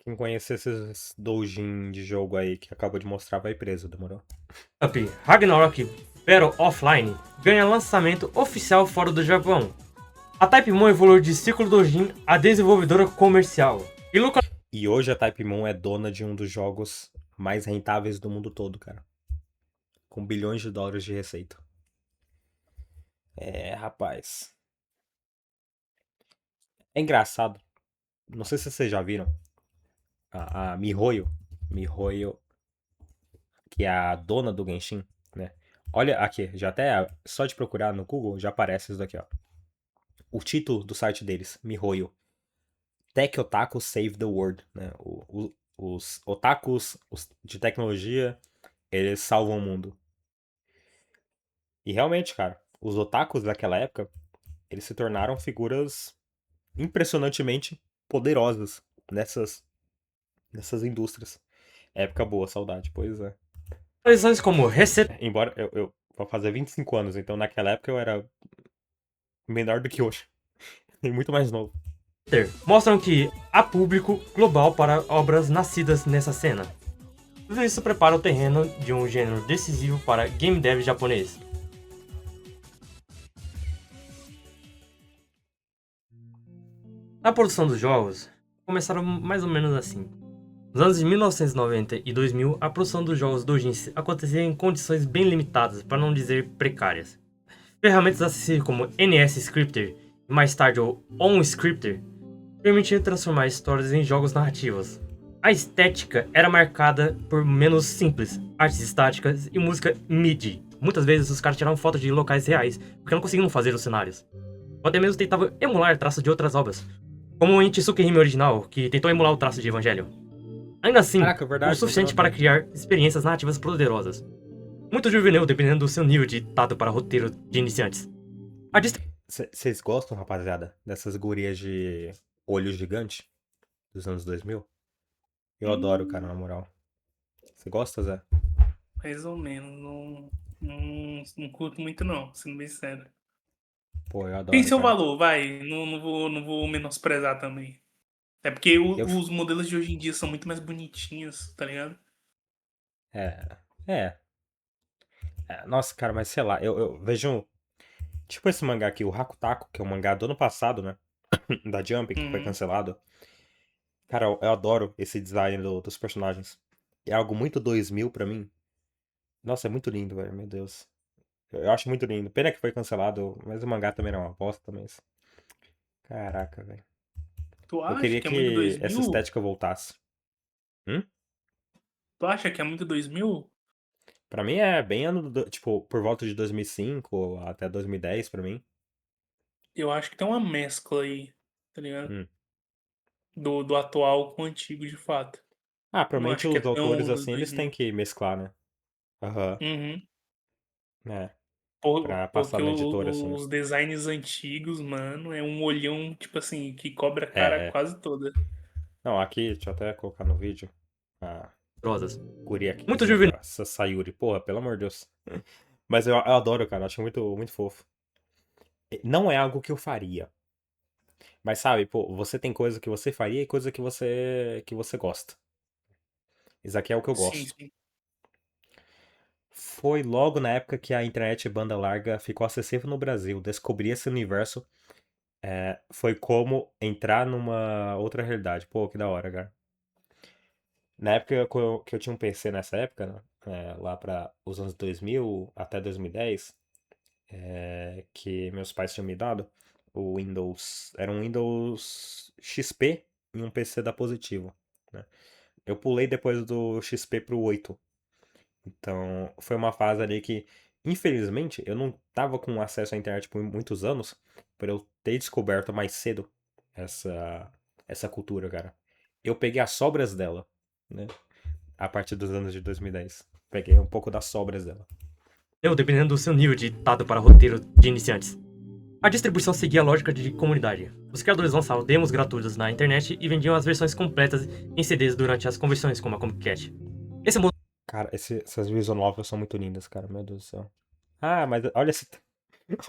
Quem conhece esses doujin de jogo aí que acabou de mostrar vai preso, demorou? up Ragnarok Battle Offline ganha lançamento oficial fora do Japão. A Type Moon evoluiu de ciclo doujin a desenvolvedora comercial. E hoje a Type Moon é dona de um dos jogos mais rentáveis do mundo todo, cara. Com bilhões de dólares de receita. É, rapaz. É engraçado. Não sei se vocês já viram. A MiHoYo. MiHoYo, que é a dona do Genshin, né? Olha aqui, já até só de procurar no Google já aparece isso daqui, ó. O título do site deles, MiHoYo. Tech Otaku Save the World, né? Os otakus de tecnologia, eles salvam o mundo. E realmente, cara, os otakus daquela época, eles se tornaram figuras impressionantemente poderosas nessas indústrias. Época boa, saudade, pois é. Atualizações como Reset Embora eu vou fazer 25 anos, então naquela época eu era menor do que hoje. E muito mais novo. mostram que há público global para obras nascidas nessa cena. Tudo isso prepara o terreno de um gênero decisivo para game dev japonês. Na produção dos jogos, começaram mais ou menos assim. Nos anos de 1990 e 2000, a produção dos jogos doujin acontecia em condições bem limitadas, para não dizer precárias. Ferramentas acessíveis como NS Scripter e mais tarde o OnScripter permitiam transformar histórias em jogos narrativos. A estética era marcada por menus simples, artes estáticas e música MIDI. Muitas vezes os caras tiravam fotos de locais reais, porque não conseguiam fazer os cenários. Ou até mesmo tentavam emular traços de outras obras, como o Inchisuke Hime original, que tentou emular o traço de Evangelho. Ainda assim, Caraca, verdade, o suficiente não para criar experiências narrativas poderosas. Muito juvenil, dependendo do seu nível de tato para roteiro de iniciantes. A Vocês gostam, rapaziada, dessas gurias de olho gigante dos anos 2000? Eu adoro, cara, na moral. Você gosta, Zé? Mais ou menos. Não curto muito, não, sendo bem sério. Pô, eu Tem adoro, seu cara. valor, vai. Não vou menosprezar também. É porque Eu, os modelos de hoje em dia são muito mais bonitinhos, tá ligado? é, é, nossa, cara, mas sei lá, eu vejo, tipo esse mangá aqui, o Hakutako, que é um mangá do ano passado, né? Da Jump, que foi Uhum. cancelado. Cara, eu adoro esse design dos personagens. É algo muito 2000 pra mim. Nossa, é muito lindo, velho, meu Deus. Eu acho muito lindo. Pena que foi cancelado, mas o mangá também era uma bosta, mas... Caraca, velho. Tu Eu acha queria que é muito que essa 2000? estética voltasse. Hum? Tu acha que é muito 2000? Pra mim é bem tipo, por volta de 2005 até 2010 pra mim. Eu acho que tem uma mescla aí, tá ligado? Hum. Do atual com o antigo, de fato. Ah, Não provavelmente acho que é os autores tão dos assim, eles têm 2000. que mesclar, né? Aham. Uhum. É, pra passar Porque na editora assim. os designs antigos, mano, é um olhão, tipo assim, que cobre a cara É, é. quase toda. Não, aqui, deixa eu até colocar no vídeo. A Rosas. guria aqui Muito desenhando juvenil. essa Sayuri. Porra, pelo amor de Deus. Mas eu adoro, cara. Acho muito, muito fofo. Não é algo que eu faria. Mas sabe, pô, você tem coisa que você faria e coisa que você gosta. Isso aqui é o que eu Sim, gosto. sim. Foi logo na época que a internet banda larga ficou acessível no Brasil. Descobrir esse universo foi como entrar numa outra realidade. Pô, que da hora, cara. Na época que eu tinha um PC nessa época, né, lá para os anos 2000 até 2010, que meus pais tinham me dado, o Windows, era um Windows XP e um PC da Positivo, né? Eu pulei depois do XP pro 8. Então, foi uma fase ali que, infelizmente, eu não tava com acesso à internet por muitos anos, por eu ter descoberto mais cedo essa, essa cultura, cara. Eu peguei as sobras dela, né? A partir dos anos de 2010. Peguei um pouco das sobras dela. Dependendo do seu nível de dado para roteiro de iniciantes. A distribuição seguia a lógica de comunidade. Os criadores lançavam demos gratuitos na internet e vendiam as versões completas em CDs durante as conversões, como a Comic Cat. Esse modo Cara, essas visual novels são muito lindas, cara. Meu Deus do céu. Ah, mas olha essa,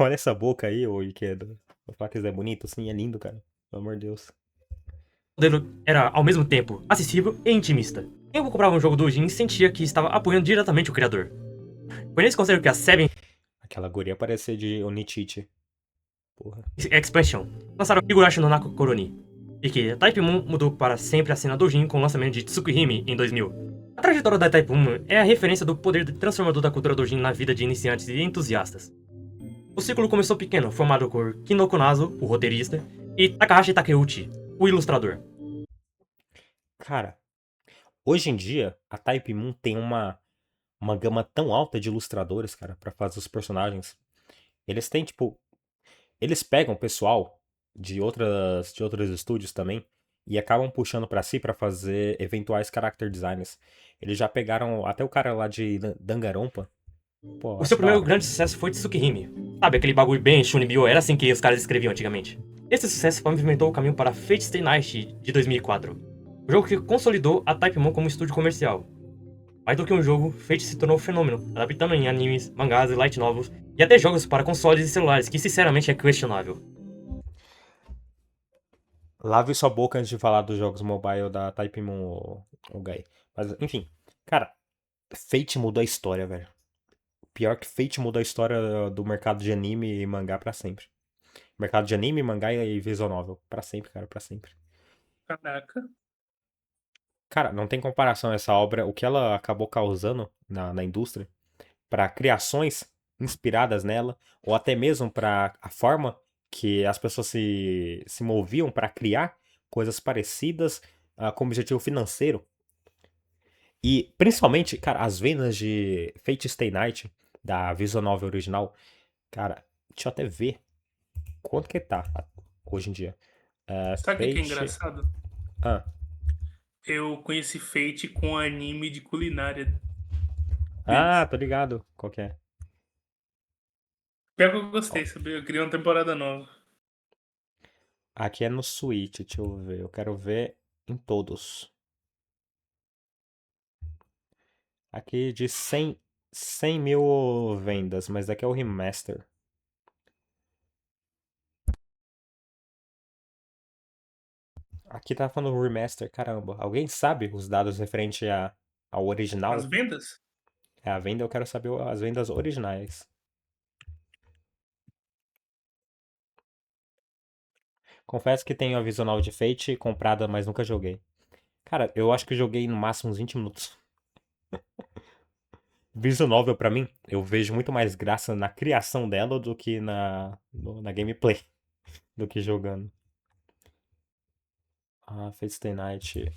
olha essa boca aí, ô Ikedo. Vou falar que isso é bonito, sim, é lindo, cara. Pelo amor de Deus. modelo era, ao mesmo tempo, acessível e intimista. Quem comprava um jogo do Jin sentia que estava apoiando diretamente o criador. Foi nesse conselho que a Seven Aquela guria parecia de Onichichi. Porra. Expansion lançaram Higurashi no Naku Koroni, e que a Type Moon mudou para sempre a cena do Jin com o lançamento de Tsukihime em 2000. A trajetória da Type Moon é a referência do poder transformador da cultura do Jin na vida de iniciantes e entusiastas. O ciclo começou pequeno, formado por Kinoko Naso, o roteirista, e Takahashi Takeuchi, o ilustrador. Cara, hoje em dia, a Type Moon tem uma gama tão alta de ilustradores, cara, pra fazer os personagens. Eles têm, tipo, eles pegam pessoal de outros estúdios também e acabam puxando pra si pra fazer eventuais character designs. Eles já pegaram até o cara lá de Danganronpa. Pô, eu O seu acho da primeiro hora. grande sucesso foi Tsukihime. Sabe, aquele bagulho bem Shunibyo, era assim que os caras escreviam antigamente. Esse sucesso pavimentou o caminho para Fate Stay Night de 2004. O jogo que consolidou a Type Moon como estúdio comercial. Mais do que um jogo, Fate se tornou um fenômeno, adaptando em animes, mangás e light novels, e até jogos para consoles e celulares, que sinceramente é questionável. Lave sua boca antes de falar dos jogos mobile da Type Moon, ô Guy. Mas, enfim. Cara, Fate mudou a história, velho. Pior que Fate mudou a história do mercado de anime e mangá pra sempre. Mercado de anime, mangá e visual novel. Pra sempre, cara, pra sempre. Caraca. Cara, não tem comparação essa obra, o que ela acabou causando na indústria, para criações inspiradas nela, ou até mesmo para a forma que as pessoas se moviam para criar coisas parecidas com objetivo financeiro. E principalmente, cara, as vendas de Fate Stay Night, da visual novel original, cara, deixa eu até ver quanto que tá hoje em dia. Sabe o que é Fate. engraçado? Ah, Eu conheci Fate com anime de culinária ah, deles. tô ligado. Qual que é? Pior que eu gostei, sabia? Eu queria uma temporada nova. Aqui é no Switch, deixa eu ver. Eu quero ver em todos. Aqui de 100 mil vendas, mas daqui é o remaster. Aqui tá falando remaster, caramba. Alguém sabe os dados referente ao As original? vendas? É a venda, eu quero saber as vendas originais. Confesso que tenho a visual de Fate comprada, mas nunca joguei. Cara, eu acho que eu joguei no máximo uns 20 minutos. Visual novel pra mim, eu vejo muito mais graça na criação dela do que na gameplay, do que jogando. Ah, Fate Stay Night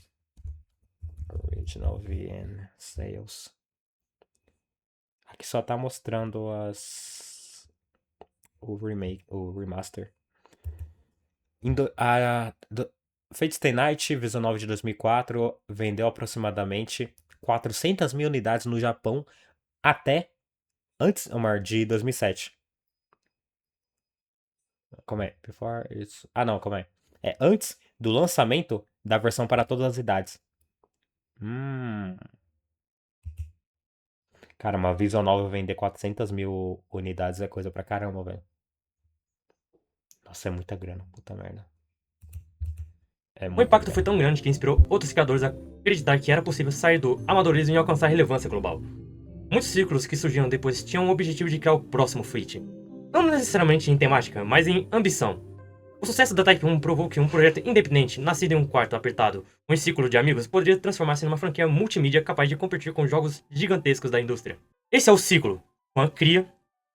Original VN Sales. que só tá mostrando o remake, o remaster. Fate Stay Night, Visa 9 de 2004, vendeu aproximadamente 400 mil unidades no Japão até antes, Omar, de 2007. Como é? Before it's... Ah, não, como é? É antes do lançamento da versão para todas as idades. Cara, uma Visual Novel vender 400 mil unidades é coisa pra caramba, velho. Nossa, é muita grana, puta merda. É O muita impacto grana. foi tão grande que inspirou outros criadores a acreditar que era possível sair do amadorismo e alcançar relevância global. Muitos ciclos que surgiram depois tinham o objetivo de criar o próximo Fate. Não necessariamente em temática, mas em ambição. O sucesso da Type 1 provou que um projeto independente, nascido em um quarto apertado, um círculo de amigos, poderia transformar-se numa franquia multimídia capaz de competir com jogos gigantescos da indústria. Esse é o ciclo. Com a cria,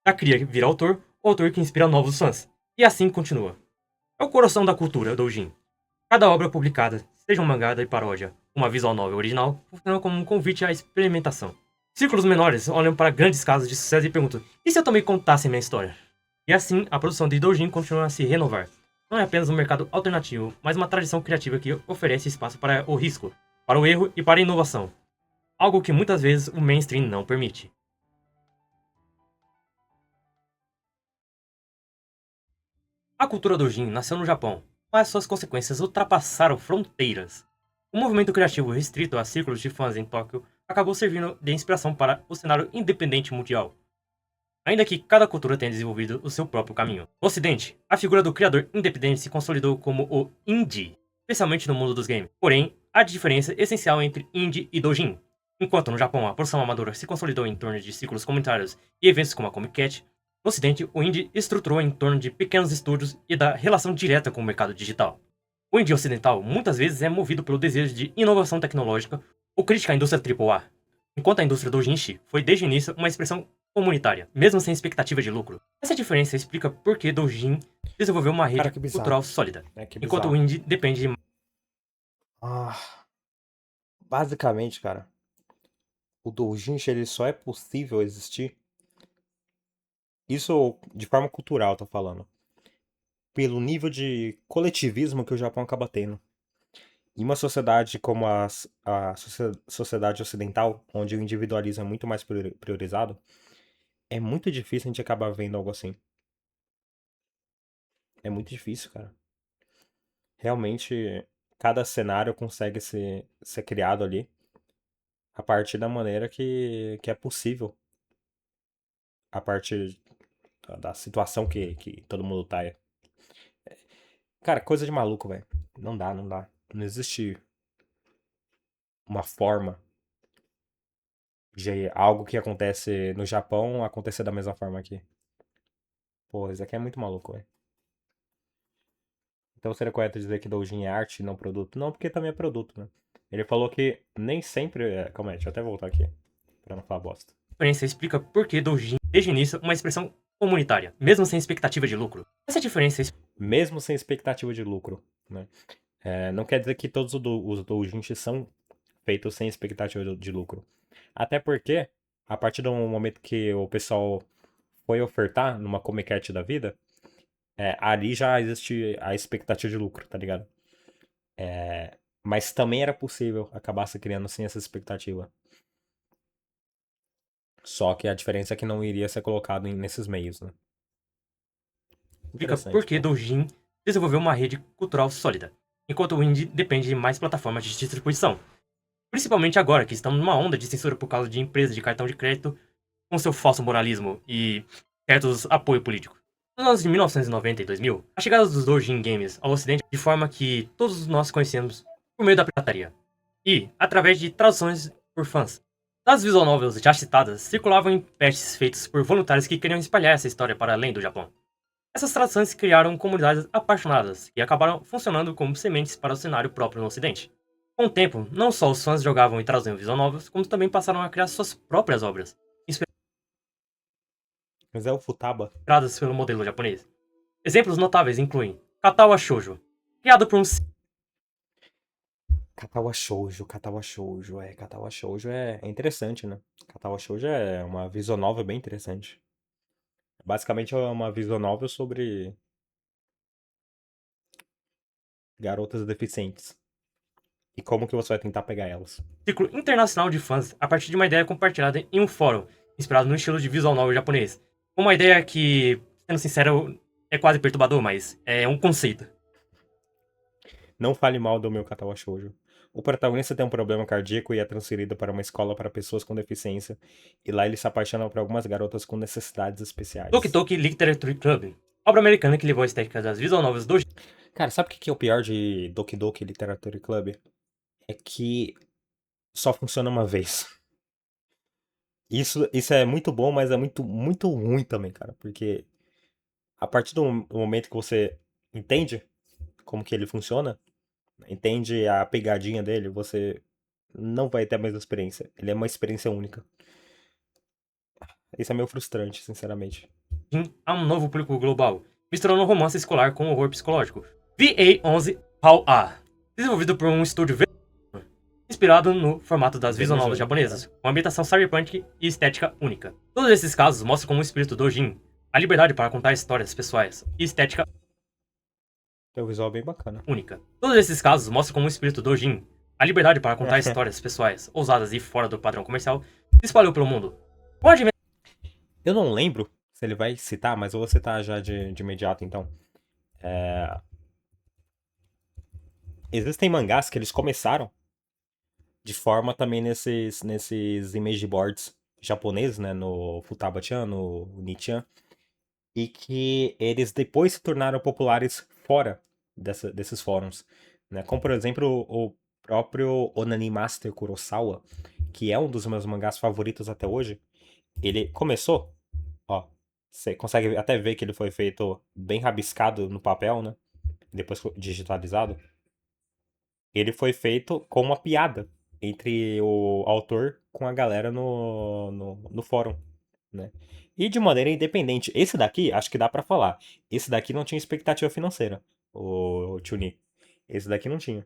da cria que vira autor, o autor que inspira novos fãs. E assim continua. É o coração da cultura, doujin. Cada obra publicada, seja um mangá de paródia, uma visual novel original, funciona como um convite à experimentação. Círculos menores olham para grandes casos de sucesso e perguntam: e se eu também contasse minha história? E assim, a produção de doujin continua a se renovar. Não é apenas um mercado alternativo, mas uma tradição criativa que oferece espaço para o risco, para o erro e para a inovação. Algo que muitas vezes o mainstream não permite. A cultura doujin nasceu no Japão, mas suas consequências ultrapassaram fronteiras. O movimento criativo restrito a círculos de fãs em Tóquio acabou servindo de inspiração para o cenário independente mundial. Ainda que cada cultura tenha desenvolvido o seu próprio caminho. No Ocidente, a figura do criador independente se consolidou como o indie, especialmente no mundo dos games. Porém, há diferença essencial entre indie e doujin. Enquanto no Japão a produção amadora se consolidou em torno de ciclos comunitários e eventos como a Comic Cat, no Ocidente o indie estruturou em torno de pequenos estúdios e da relação direta com o mercado digital. O indie ocidental muitas vezes é movido pelo desejo de inovação tecnológica ou crítica à indústria AAA, enquanto a indústria doujinshi foi desde o início uma expressão comunitária, mesmo sem expectativa de lucro. Essa diferença explica por que doujin desenvolveu uma rede que bizarro. cultural sólida, Que enquanto o bizarro. indie depende de... Basicamente, cara, o doujinshi ele só é possível existir. Isso de forma cultural, tô falando. Pelo nível de coletivismo que o Japão acaba tendo. Em uma sociedade como sociedade ocidental, onde o individualismo é muito mais priorizado, é muito difícil a gente acabar vendo algo assim. É muito difícil, cara. Realmente, cada cenário consegue ser criado ali a partir da maneira que é possível. A partir da situação que todo mundo tá. Cara, coisa de maluco, velho. Não dá, não dá. Não existe uma forma de algo que acontece no Japão acontecer da mesma forma aqui. Pô, isso aqui é muito maluco, velho. Então seria correto dizer que doujin é arte e não produto? Não, porque também é produto, né? Ele falou que nem sempre é... Calma aí, deixa eu até voltar aqui. Pra não falar bosta. A diferença explica por que doujin desde o início uma expressão comunitária, mesmo sem expectativa de lucro. Essa diferença Mesmo sem expectativa de lucro, né? Não quer dizer que todos os doujinshi são feitos sem expectativa de lucro. Até porque, a partir do momento que o pessoal foi ofertar numa Comic Cat da vida, ali já existe a expectativa de lucro, tá ligado? Mas também era possível acabar se criando sem essa expectativa. Só que a diferença é que não iria ser colocado nesses meios, né? explica por que doujin desenvolveu uma rede cultural sólida, enquanto o indie depende de mais plataformas de distribuição. Principalmente agora que estamos numa onda de censura por causa de empresas de cartão de crédito com seu falso moralismo e certos apoio político. Nos anos de 1990 e 2000, a chegada dos doujin games ao ocidente de forma que todos nós conhecemos por meio da pirataria e através de traduções por fãs. Das visual novels já citadas circulavam em patches feitos por voluntários que queriam espalhar essa história para além do Japão. Essas traduções criaram comunidades apaixonadas e acabaram funcionando como sementes para o cenário próprio no ocidente. Com o tempo, não só os fãs jogavam e traziam visual novels, como também passaram a criar suas próprias obras, Mas é o Futaba. inspiradas pelo modelo japonês. Exemplos notáveis incluem Katawa Shoujo, criado por um Katawa Shoujo, Katawa Shoujo é interessante, né? Katawa Shoujo é uma visual novel bem interessante. Basicamente é uma visual novel sobre garotas deficientes. E como que você vai tentar pegar elas. Ciclo internacional de fãs a partir de uma ideia compartilhada em um fórum, inspirado no estilo de visual novel japonês. Uma ideia que, sendo sincero, é quase perturbador, mas é um conceito. Não fale mal do meu Katawa Shoujo. O protagonista tem um problema cardíaco e é transferido para uma escola para pessoas com deficiência. E lá ele se apaixona por algumas garotas com necessidades especiais. Toki Toki Literature Club, obra americana que levou a estética das visual novels do Cara, sabe o que é o pior de Doki Doki Literature Club? É que só funciona uma vez. Isso é muito bom, mas é muito ruim também, cara. Porque a partir do momento que você entende como que ele funciona, entende a pegadinha dele, você não vai ter a mesma experiência. Ele é uma experiência única. Isso é meio frustrante, sinceramente. a um novo público global, misturando romance escolar com horror psicológico. VA11 How A, desenvolvido por um estúdio inspirado no formato das visual novels japonesas, com ambientação cyberpunk e estética única. Todos esses casos mostram como o espírito Dojin, a liberdade para contar histórias pessoais e estética Tem um visual bem bacana. única. Todos esses casos mostram como o espírito Dojin, a liberdade para contar histórias pessoais, ousadas e fora do padrão comercial, se espalhou pelo mundo. Com a Eu não lembro se ele vai citar, mas eu vou citar já de imediato, então. Existem mangás que eles começaram de forma também nesses image boards japoneses, né? No Futaba-chan, no Nichan. E que eles depois se tornaram populares fora desses fóruns. Né? Como, por exemplo, o próprio Onani Master Kurosawa, que é um dos meus mangás favoritos até hoje. Ele começou, ó, você consegue até ver que ele foi feito bem rabiscado no papel, né? Depois digitalizado. Ele foi feito com uma piada entre o autor com a galera no fórum, né? E de maneira independente. Esse daqui, acho que dá pra falar. Esse daqui não tinha expectativa financeira, o Chun-Li. Esse daqui não tinha.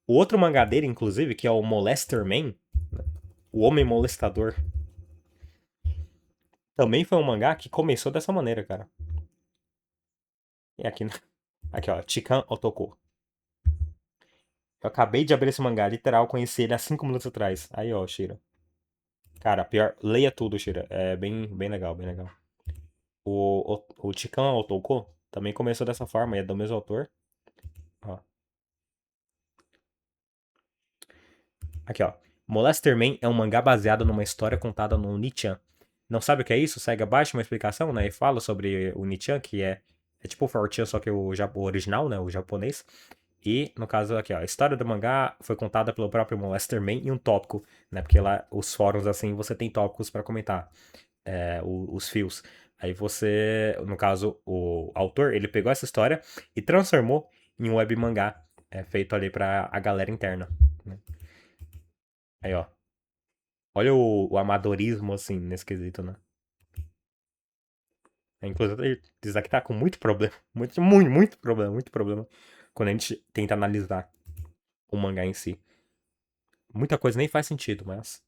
O outro mangá dele, inclusive, que é o Molester Man, né? O Homem Molestador, também foi um mangá que começou dessa maneira, cara. E aqui ó, Chikan Otoko. Eu acabei de abrir esse mangá, literal, conheci ele há 5 minutos atrás. Aí, ó, Shira. Cara, pior, leia tudo, Shira. É bem legal, bem legal. O Chikan Otoko também começou dessa forma, e é do mesmo autor. Ó. Aqui, ó. Molester Man é um mangá baseado numa história contada no Nichan. Não sabe o que é isso? Segue abaixo uma explicação, né? E fala sobre o Nichan, que é tipo o 4chan, só que o original, né? O japonês. E, no caso aqui, ó, a história do mangá foi contada pelo próprio Molester Man em um tópico, né? Porque lá, os fóruns, assim, você tem tópicos pra comentar. Os fios. Aí você, no caso, o autor, ele pegou essa história e transformou em um web mangá feito ali pra a galera interna, né? Aí, ó. Olha o amadorismo, assim, nesse quesito, né? Inclusive, isso aqui tá com muito problema. Muito problema. Quando a gente tenta analisar o mangá em si. Muita coisa nem faz sentido, mas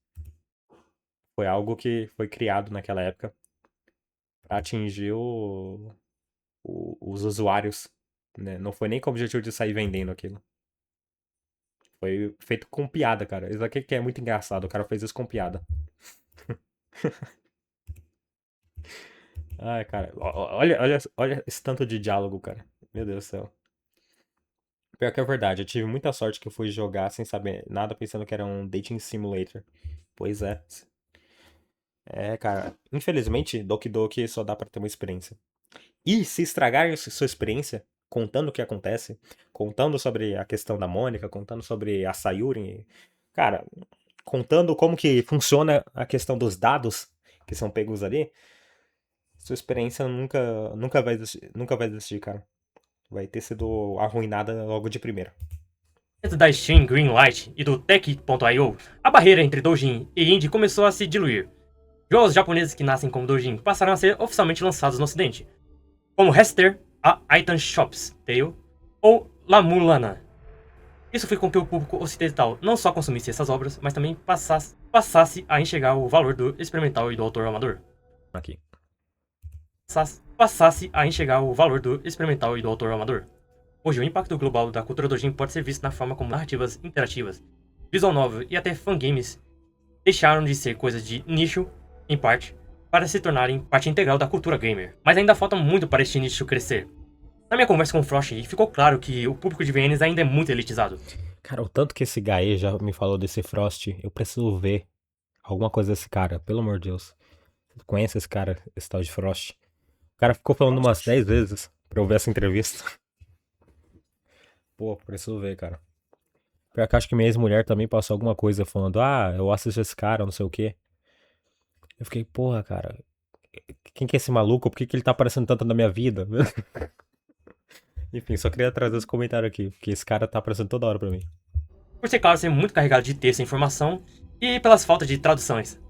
foi algo que foi criado naquela época pra atingir os usuários, né? Não foi nem com o objetivo de sair vendendo aquilo. Foi feito com piada, cara. Isso aqui que é muito engraçado. O cara fez isso com piada. Ai, cara. Olha esse tanto de diálogo, cara. Meu Deus do céu. Pior que é verdade. Eu tive muita sorte que eu fui jogar sem saber nada, pensando que era um dating simulator. Pois é. Cara. Infelizmente, Doki Doki só dá pra ter uma experiência. E se estragarem sua experiência, contando o que acontece, contando sobre a questão da Mônica, contando sobre a Sayuri, cara, contando como que funciona a questão dos dados que são pegos ali, sua experiência nunca vai existir, cara. Vai ter sido arruinada logo de primeira. Dentro da Steam Greenlight e do Tech.io, a barreira entre Doujin e Indie começou a se diluir. Jogos japoneses que nascem como Doujin passaram a ser oficialmente lançados no ocidente, como Hester, a Item Shops Tale ou La Mulana. Isso fez com que o público ocidental não só consumisse essas obras, mas também passasse a enxergar o valor do experimental e do autor amador. Aqui. Passasse a enxergar o valor do experimental e do autor amador. Hoje, o impacto global da cultura doujin pode ser visto na forma como narrativas interativas, visual novel e até fangames deixaram de ser coisas de nicho, em parte, para se tornarem parte integral da cultura gamer. Mas ainda falta muito para este nicho crescer. Na minha conversa com o Frost, ficou claro que o público de VNs ainda é muito elitizado. Cara, o tanto que esse Gaê já me falou desse Frost, eu preciso ver alguma coisa desse cara, pelo amor de Deus. Tu conhece esse cara, esse tal de Frost? O cara ficou falando umas 10 vezes pra eu ver essa entrevista. Pô, preciso ver, cara. Pior que acho que minha ex-mulher também passou alguma coisa falando, eu assisto esse cara, não sei o quê. Eu fiquei, porra, cara, quem que é esse maluco? Por que que ele tá aparecendo tanto na minha vida? Enfim, só queria trazer esse comentário aqui, porque esse cara tá aparecendo toda hora pra mim. Por ser, claro, ser muito carregado de texto e informação, e pelas faltas de traduções.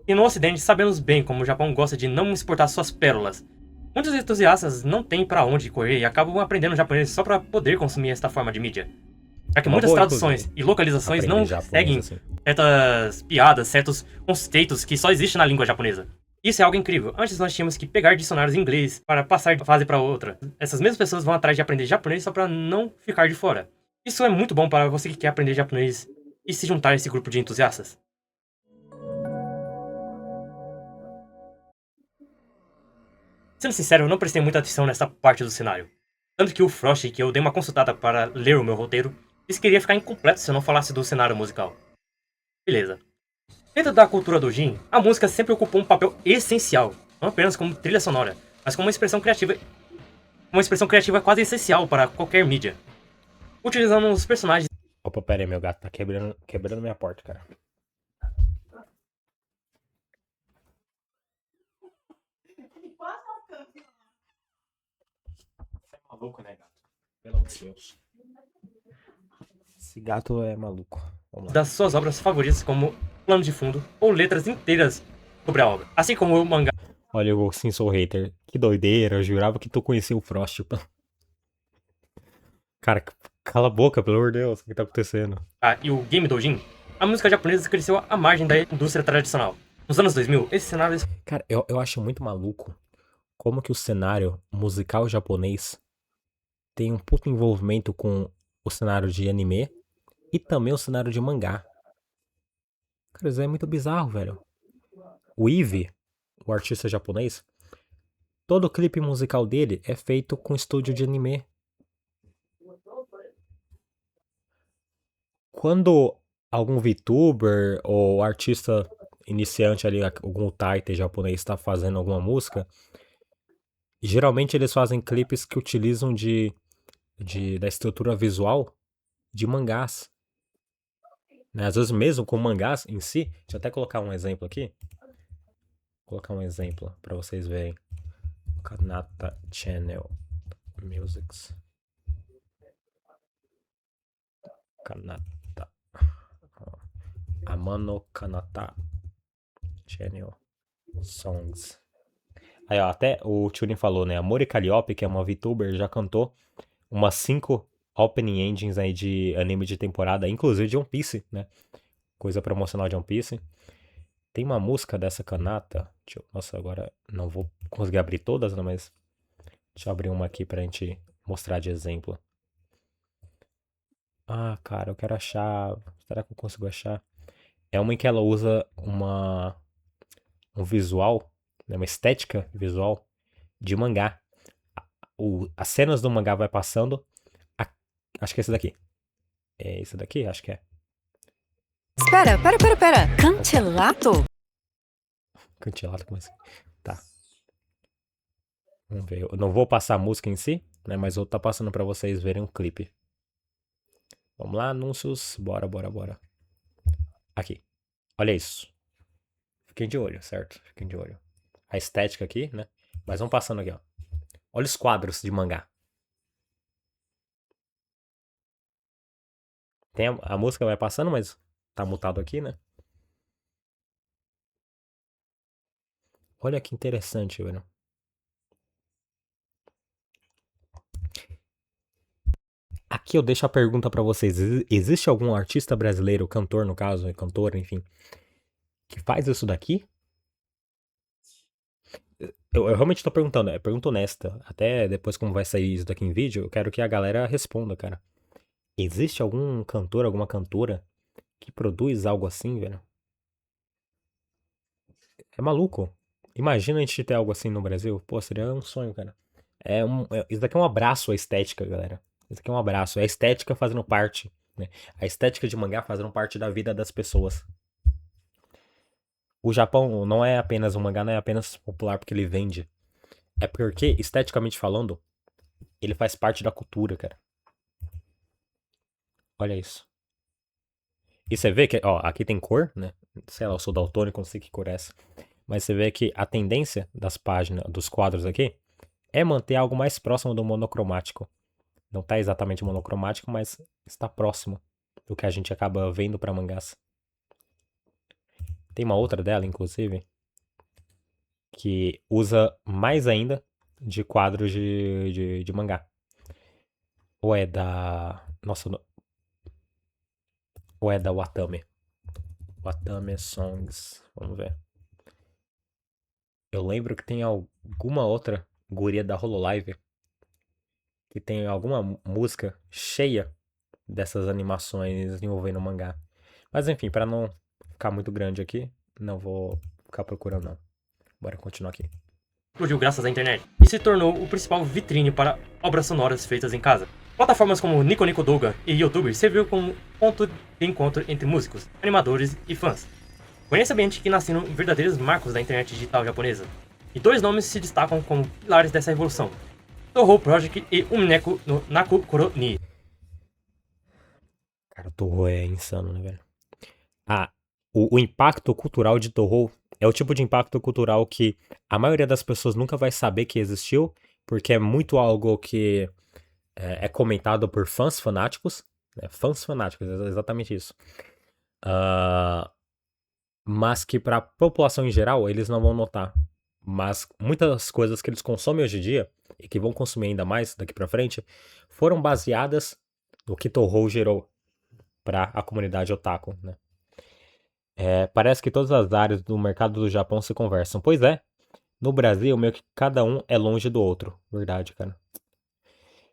E no ocidente, sabemos bem como o Japão gosta de não exportar suas pérolas. Muitos entusiastas não têm pra onde correr e acabam aprendendo japonês só pra poder consumir esta forma de mídia. Já que Uma muitas boa, traduções inclusive, e localizações aprender não japonês seguem assim. certas piadas, certos conceitos que só existem na língua japonesa. Isso é algo incrível. Antes nós tínhamos que pegar dicionários em inglês para passar de fase para outra. Essas mesmas pessoas vão atrás de aprender japonês só para não ficar de fora. Isso é muito bom para você que quer aprender japonês e se juntar a esse grupo de entusiastas. Sendo sincero, eu não prestei muita atenção nessa parte do cenário. Tanto que o Frost, que eu dei uma consultada para ler o meu roteiro, disse que iria ficar incompleto se eu não falasse do cenário musical. Beleza. Dentro da cultura do Jin, a música sempre ocupou um papel essencial, não apenas como trilha sonora, mas como uma expressão criativa quase essencial para qualquer mídia. Utilizando os personagens Opa, pera aí, meu gato tá quebrando minha porta, cara. Você é maluco, né, gato? Pelo amor de Deus. Esse gato é maluco. Vamos lá. das suas obras favoritas como plano de fundo ou letras inteiras sobre a obra, assim como o mangá Olha, eu sim sou hater. Que doideira, eu jurava que tu conhecia o Frost. Cara, cala a boca, pelo amor de Deus, o que tá acontecendo? e o game doujin. A música japonesa cresceu à margem da indústria tradicional. Nos anos 2000, esse cenário Cara, eu acho muito maluco como que o cenário musical japonês tem um puto envolvimento com o cenário de anime e também o cenário de mangá. Cara, isso é muito bizarro, velho. O Eve, o artista japonês, todo o clipe musical dele é feito com estúdio de anime. Quando algum VTuber ou artista iniciante ali, algum taite japonês está fazendo alguma música, geralmente eles fazem clipes que utilizam da estrutura visual de mangás. Né? Às vezes mesmo com mangás em si, deixa eu até colocar um exemplo aqui. Vou colocar um exemplo para vocês verem. Kanata Channel Musics. Kanata. Amano Kanata Channel Songs. Aí, ó, até o Turing falou, né? A Mori Calliope, que é uma VTuber, já cantou umas 5 opening endings aí de anime de temporada, inclusive de One Piece, né? Coisa promocional de One Piece. Tem uma música dessa Kanata. Nossa, agora não vou conseguir abrir todas, né? Mas deixa eu abrir uma aqui pra gente mostrar de exemplo. Ah, cara, eu quero achar. Será que eu consigo achar? É uma em que ela usa um visual, né, uma estética visual de mangá. As cenas do mangá vai passando. a- Acho que é esse daqui. É esse daqui? Acho que é. Espera. Cancelato? Cantilado, como assim? Tá. Vamos ver. Eu não vou passar a música em si, né? Mas eu tô passando pra vocês verem um clipe. Vamos lá, anúncios. Bora. Aqui. Olha isso. Fiquem de olho, certo? Fiquem de olho. A estética aqui, né? Mas vamos passando aqui, ó. Olha os quadros de mangá. Tem a música vai passando, mas tá mutado aqui, né? Olha que interessante, velho. aqui eu deixo a pergunta pra vocês. Existe algum artista brasileiro, cantor no caso, cantora, enfim, que faz isso daqui? Eu realmente tô perguntando, é pergunta honesta. Até depois como vai sair isso daqui em vídeo, eu quero que a galera responda, cara. Existe algum cantor, alguma cantora que produz algo assim, velho? É maluco. Imagina a gente ter algo assim no Brasil. Pô, seria um sonho, cara. Isso daqui é um abraço à estética, galera. Isso daqui é um abraço. É a estética fazendo parte, né? A estética de mangá fazendo parte da vida das pessoas. O Japão não é apenas um mangá, não é apenas popular porque ele vende. É porque, esteticamente falando, ele faz parte da cultura, cara. Olha isso. E você vê que, ó, aqui tem cor, né? Sei lá, eu sou daltônico, não sei que cor é essa. Mas você vê que a tendência das páginas, dos quadros aqui, é manter algo mais próximo do monocromático. Não tá exatamente monocromático, mas está próximo do que a gente acaba vendo pra mangás. Tem uma outra dela, inclusive, que usa mais ainda de quadros de mangá. Ou é da. Nossa, ou é da Watame? Watame Songs. Vamos ver. Eu lembro que tem alguma outra guria da Hololive que tem alguma música cheia dessas animações envolvendo mangá. Mas enfim, pra não ficar muito grande aqui, não vou ficar procurando não. Bora continuar aqui. Explodiu graças à internet e se tornou o principal vitrine para obras sonoras feitas em casa. Plataformas como Nico Nico Douga e YouTube serviu como ponto de encontro entre músicos, animadores e fãs. Conhece ambiente que nasceram verdadeiros marcos da internet digital japonesa. E dois nomes se destacam como pilares dessa revolução: Touhou Project e Umineko no Naku Koro ni. Cara, o Touhou é insano, né, velho? Ah, o impacto cultural de Touhou é o tipo de impacto cultural que a maioria das pessoas nunca vai saber que existiu, porque é muito algo que é comentado por fãs fanáticos, né? Fãs fanáticos, exatamente isso. Mas que para a população em geral eles não vão notar. Mas muitas coisas que eles consomem hoje em dia, e que vão consumir ainda mais daqui pra frente, foram baseadas no que Touhou gerou para a comunidade otaku, né? Parece que todas as áreas do mercado do Japão se conversam. Pois é, no Brasil meio que cada um é longe do outro. Verdade, cara.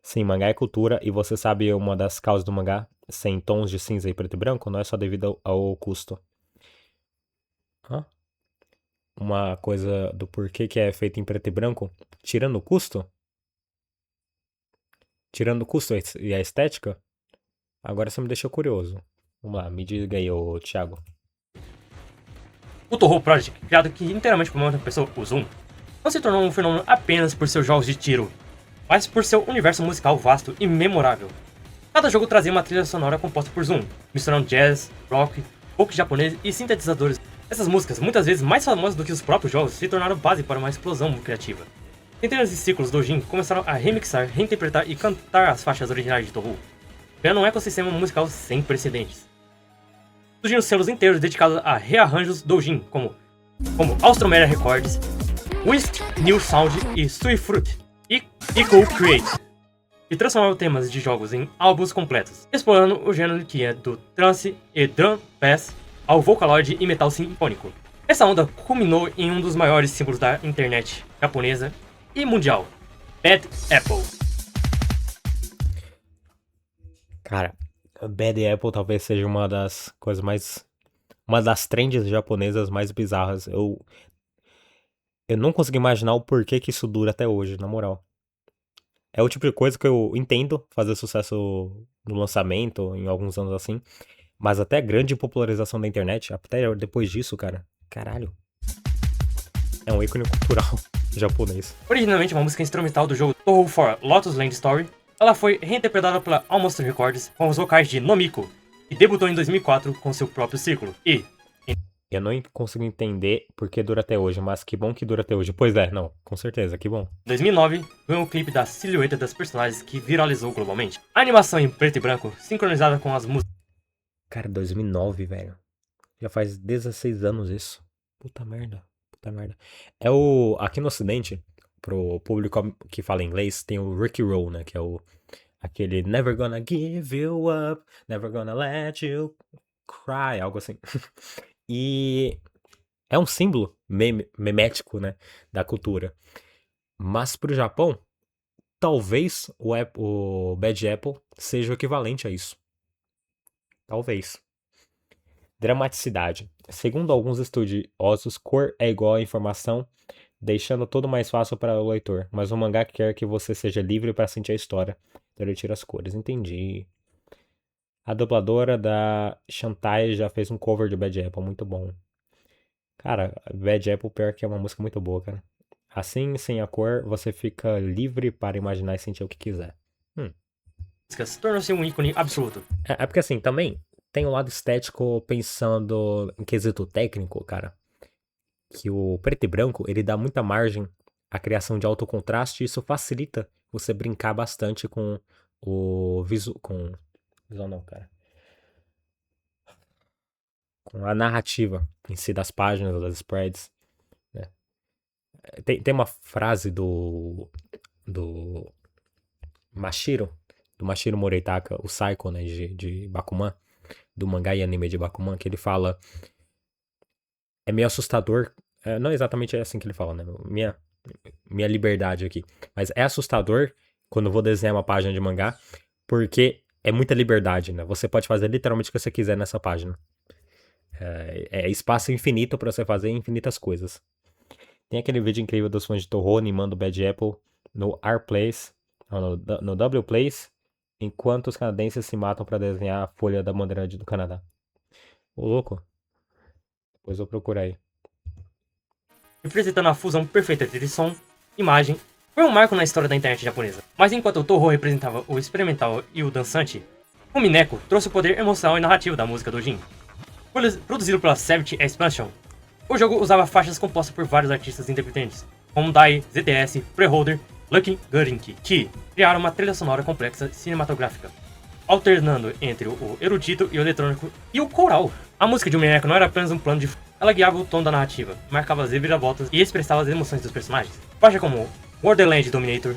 Sim, mangá é cultura, e você sabe uma das causas do mangá sem tons de cinza e preto e branco não é só devido ao custo. Hã? Uma coisa do porquê que é feito em preto e branco, tirando o custo? Tirando o custo e a estética? Agora você me deixou curioso. Vamos lá, me diga aí, ô Thiago. O Touhou Project, criado aqui inteiramente por uma outra pessoa, o Zoom, não se tornou um fenômeno apenas por seus jogos de tiro, mas por seu universo musical vasto e memorável. Cada jogo trazia uma trilha sonora composta por Zoom, misturando jazz, rock, folk japonês e sintetizadores. Essas músicas, muitas vezes mais famosas do que os próprios jogos, se tornaram base para uma explosão criativa. Centenas de ciclos doujin começaram a remixar, reinterpretar e cantar as faixas originais de Touhou, criando um ecossistema musical sem precedentes. Surgiram selos inteiros dedicados a rearranjos doujin, como Austromeria Records, Wist New Sound e Suifruit, e Eco Create, e transformaram temas de jogos em álbuns completos, explorando o gênero que é do trance e drum bass ao vocaloid e metal sinfônico. Essa onda culminou em um dos maiores símbolos da internet japonesa e mundial, Bad Apple. Cara, Bad Apple talvez seja uma das coisas mais. Uma das trends japonesas mais bizarras. Eu não consigo imaginar o porquê que isso dura até hoje, na moral. É o tipo de coisa que eu entendo fazer sucesso no lançamento, em alguns anos assim. Mas até a grande popularização da internet, até depois disso, cara. Caralho. É um ícone cultural japonês. Originalmente uma música instrumental do jogo Touhou for Lotus Land Story, ela foi reinterpretada pela Almost Records com os vocais de Nomiko e debutou em 2004 com seu próprio ciclo. E eu não consigo entender por que dura até hoje, mas que bom que dura até hoje. Pois é, não, com certeza, que bom. Em 2009, veio um clipe da silhueta das personagens que viralizou globalmente. A animação em preto e branco, sincronizada com as músicas. Cara, 2009, velho. Já faz 16 anos isso. Puta merda, puta merda. Aqui no ocidente, pro público que fala inglês, tem o Ricky Roll, né, que é Aquele Never gonna give you up, never gonna let you cry, algo assim. E é um símbolo memético, né, da cultura. Mas pro Japão, talvez o Bad Apple seja o equivalente a isso. Talvez. Dramaticidade. Segundo alguns estudiosos, cor é igual a informação, deixando tudo mais fácil para o leitor. Mas o mangá quer que você seja livre para sentir a história. Então ele tira as cores. Entendi. A dubladora da Shantae já fez um cover de Bad Apple, muito bom. Cara, Bad Apple, pior que é uma música muito boa, cara. Assim, sem a cor, você fica livre para imaginar e sentir o que quiser. Tornou-se um ícone absoluto. É porque assim, também tem o lado estético pensando em quesito técnico, cara. Que o preto e branco, ele dá muita margem à criação de alto contraste e isso facilita você brincar bastante com o visual não, cara. Com a narrativa em si das páginas, das spreads, né? Tem uma frase do Mashiro, do Mashiro Moritaka, o Saiko, né, de Bakuman, do mangá e anime de Bakuman, que ele fala, é meio assustador, não exatamente é assim que ele fala, né, minha liberdade aqui, mas é assustador quando eu vou desenhar uma página de mangá, porque é muita liberdade, né, você pode fazer literalmente o que você quiser nessa página. É espaço infinito pra você fazer infinitas coisas. Tem aquele vídeo incrível dos fãs de Toho animando o Bad Apple no R-Place, no W-Place, enquanto os canadenses se matam pra desenhar a folha da bandeira do Canadá. Ô, louco. Depois eu procuro aí. Representando a fusão perfeita entre som, imagem, foi um marco na história da internet japonesa. Mas enquanto o Toho representava o experimental e o dançante, o Mineko trouxe o poder emocional e narrativo da música do Jin. Produzido pela Savage Expansion, o jogo usava faixas compostas por vários artistas independentes, como Dai, ZTS, Freeholder, Lucky Gurinki, que criaram uma trilha sonora complexa cinematográfica, alternando entre o erudito e o eletrônico e o coral. A música de Mineko não era apenas um plano de ela guiava o tom da narrativa, marcava as reviravoltas e expressava as emoções dos personagens. Faixas como Borderland Dominator,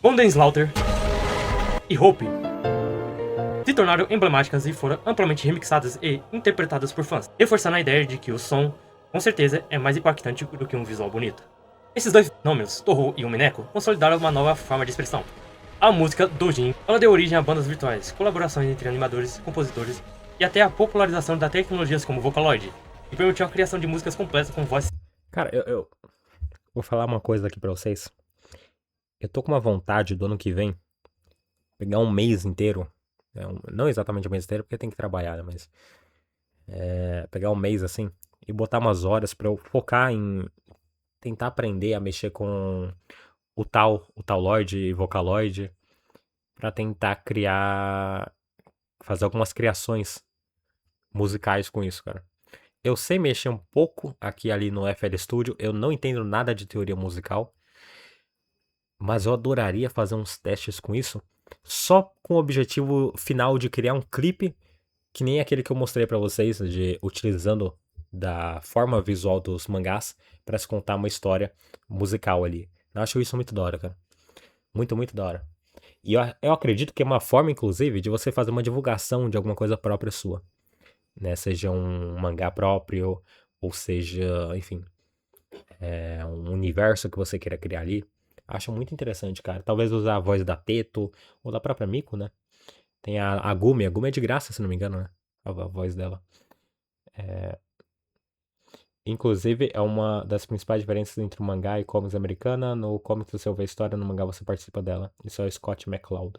Golden Slaughter e Hope se tornaram emblemáticas e foram amplamente remixadas e interpretadas por fãs, reforçando a ideia de que o som, com certeza, é mais impactante do que um visual bonito. Esses dois nomes, Toho e o Mineko, consolidaram uma nova forma de expressão. A música Dojin, ela deu origem a bandas virtuais, colaborações entre animadores, compositores e até a popularização de tecnologias como Vocaloid, que permitiu a criação de músicas completas com voz. Cara, eu vou falar uma coisa aqui pra vocês. Eu tô com uma vontade do ano que vem pegar um mês inteiro. Não exatamente um mês inteiro, porque tem que trabalhar, né? Mas pegar um mês assim e botar umas horas pra eu focar em tentar aprender a mexer com o Taloid e Vocaloid pra tentar fazer algumas criações musicais com isso, cara. Eu sei mexer um pouco aqui ali no FL Studio, eu não entendo nada de teoria musical, mas eu adoraria fazer uns testes com isso, só com o objetivo final de criar um clipe que nem aquele que eu mostrei pra vocês, de utilizando da forma visual dos mangás pra se contar uma história musical ali. Eu acho isso muito da hora, cara. Muito, muito da hora. E eu acredito que é uma forma, inclusive, de você fazer uma divulgação de alguma coisa própria sua, né? Seja um mangá próprio, ou seja, enfim, um universo que você queira criar ali. Acho muito interessante, cara. Talvez usar a voz da Teto, ou da própria Miko, né? Tem a Gumi. A Gumi é de graça, se não me engano, né? A voz dela. Inclusive, é uma das principais diferenças entre o mangá e comics americana. No comics você ouve a história, no mangá você participa dela. Isso é o Scott McCloud.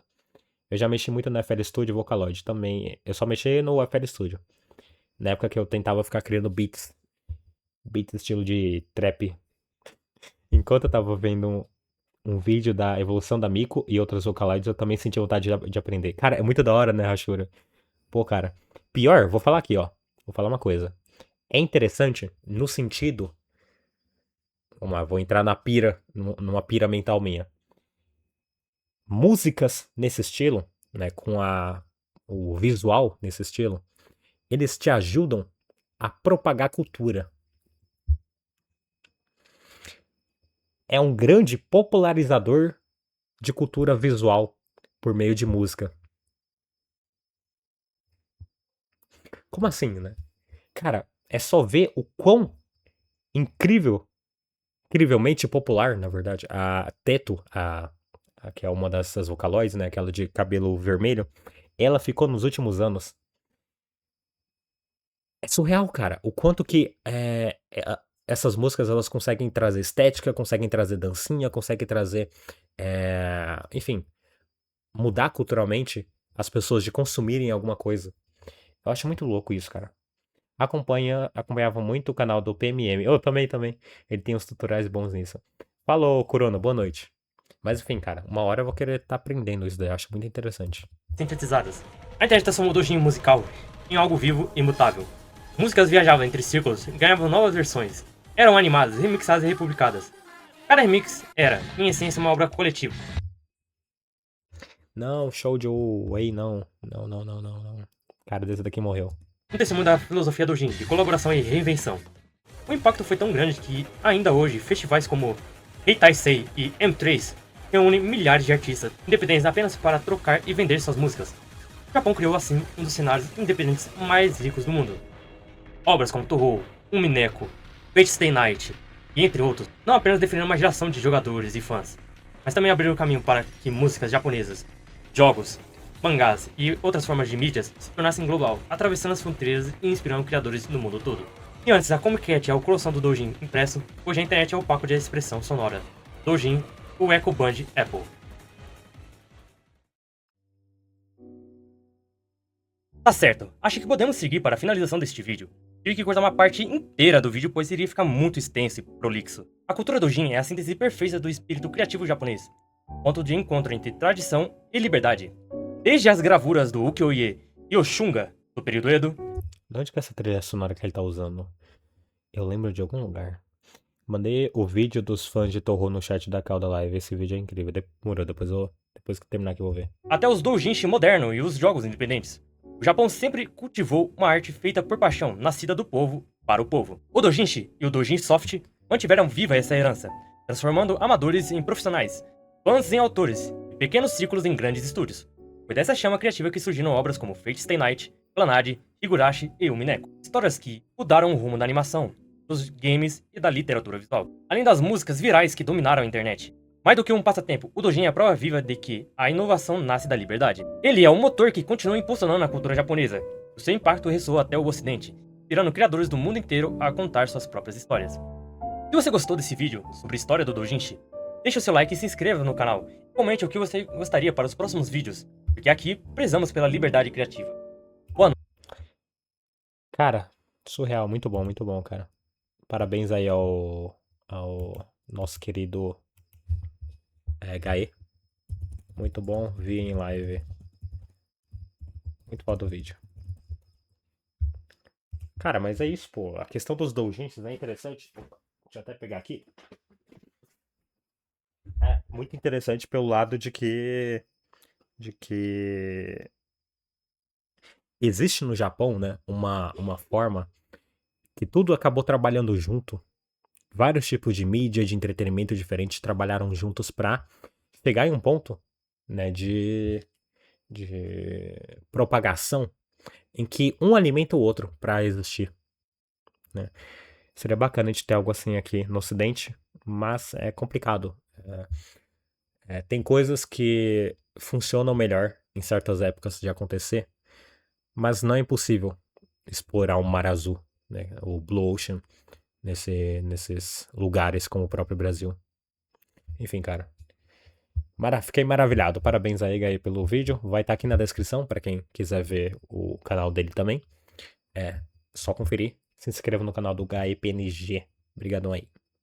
Eu já mexi muito no FL Studio e Vocaloid também. Eu só mexi no FL Studio. Na época que eu tentava ficar criando beats. Beats estilo de trap. Enquanto eu tava vendo um vídeo da evolução da Miko e outros Vocaloids, eu também senti vontade de aprender. Cara, é muito da hora, né, Hashura? Pô, cara. Pior, vou falar aqui, ó. Vou falar uma coisa. É interessante no sentido... Vamos lá, vou entrar numa pira mental minha. Músicas nesse estilo, né, com o visual nesse estilo, eles te ajudam a propagar cultura. É um grande popularizador de cultura visual por meio de música. Como assim, né? Cara, é só ver o quão incrivelmente popular, na verdade, a Teto, que é uma dessas Vocaloids, né? Aquela de cabelo vermelho, ela ficou nos últimos anos. É surreal, cara. O quanto que essas músicas elas conseguem trazer estética, conseguem trazer dancinha, conseguem trazer, enfim, mudar culturalmente as pessoas de consumirem alguma coisa. Eu acho muito louco isso, cara. Acompanhava muito o canal do PMM. Eu também. Ele tem uns tutoriais bons nisso. Falou, Corona, boa noite. Mas enfim, cara, uma hora eu vou querer estar aprendendo isso daí. Eu acho muito interessante. Sintetizadas. A internet transformou o doujin musical em algo vivo e imutável. Músicas viajavam entre círculos e ganhavam novas versões. Eram animadas, remixadas e republicadas. Cada remix era, em essência, uma obra coletiva. Não, Shoujo Wei, não. Não. Cara, desse daqui morreu. Um testemunho da filosofia doujin, de colaboração e reinvenção. O impacto foi tão grande que, ainda hoje, festivais como Heitai Sei e M3 reúnem milhares de artistas, independentes apenas para trocar e vender suas músicas. O Japão criou, assim, um dos cenários independentes mais ricos do mundo. Obras como Touhou, Umineko, Fate Stay Night e entre outros, não apenas definiram uma geração de jogadores e fãs, mas também abriram caminho para que músicas japonesas, jogos, mangás e outras formas de mídias se tornassem global, atravessando as fronteiras e inspirando criadores no mundo todo. E antes a Comic Cat é o coração do doujin impresso, hoje a internet é o palco de expressão sonora. Doujin, o Echo Band Apple. Tá certo, acho que podemos seguir para a finalização deste vídeo. Tive que cortar uma parte inteira do vídeo, pois iria ficar muito extenso e prolixo. A cultura doujin é a síntese perfeita do espírito criativo japonês, ponto de encontro entre tradição e liberdade. Desde as gravuras do ukiyo-e e o shunga, do período Edo. De onde que é essa trilha sonora que ele tá usando? Eu lembro de algum lugar. Mandei o vídeo dos fãs de Touhou no chat da Cauda Live. Esse vídeo é incrível. Demorou, depois que terminar aqui eu vou ver. Até os doujinshi modernos e os jogos independentes. O Japão sempre cultivou uma arte feita por paixão, nascida do povo para o povo. O doujinshi e o doujin soft mantiveram viva essa herança, transformando amadores em profissionais, fãs em autores e pequenos círculos em grandes estúdios. Foi dessa chama criativa que surgiram obras como Fate Stay Night, Clannad, Higurashi e Umineko. Histórias que mudaram o rumo da animação, dos games e da literatura visual. Além das músicas virais que dominaram a internet. Mais do que um passatempo, o doujin é a prova viva de que a inovação nasce da liberdade. Ele é o motor que continua impulsionando a cultura japonesa. O seu impacto ressoa até o ocidente, inspirando criadores do mundo inteiro a contar suas próprias histórias. Se você gostou desse vídeo sobre a história do doujinshi, deixe o seu like e se inscreva no canal. Comente o que você gostaria para os próximos vídeos, porque aqui prezamos pela liberdade criativa. Boa noite. Cara, surreal, muito bom, cara. Parabéns aí ao nosso querido Gaê. Muito bom, vi em live. Muito bom do vídeo. Cara, mas é isso, pô. A questão dos doujins é interessante. Opa, deixa eu até pegar aqui. É muito interessante pelo lado de que existe no Japão, né, uma forma que tudo acabou trabalhando junto. Vários tipos de mídia, de entretenimento diferentes trabalharam juntos pra chegar em um ponto, né, de propagação em que um alimenta o outro pra existir, né? Seria bacana de ter algo assim aqui no Ocidente, mas é complicado. Tem coisas que funcionam melhor em certas épocas de acontecer, mas não é impossível explorar o mar azul, né, o Blue Ocean, nesses lugares como o próprio Brasil. Enfim, cara. Fiquei maravilhado. Parabéns aí, Gaí, pelo vídeo. Vai estar aqui na descrição para quem quiser ver o canal dele também. É só conferir. Se inscreva no canal do Gaí PNG. Obrigadão aí.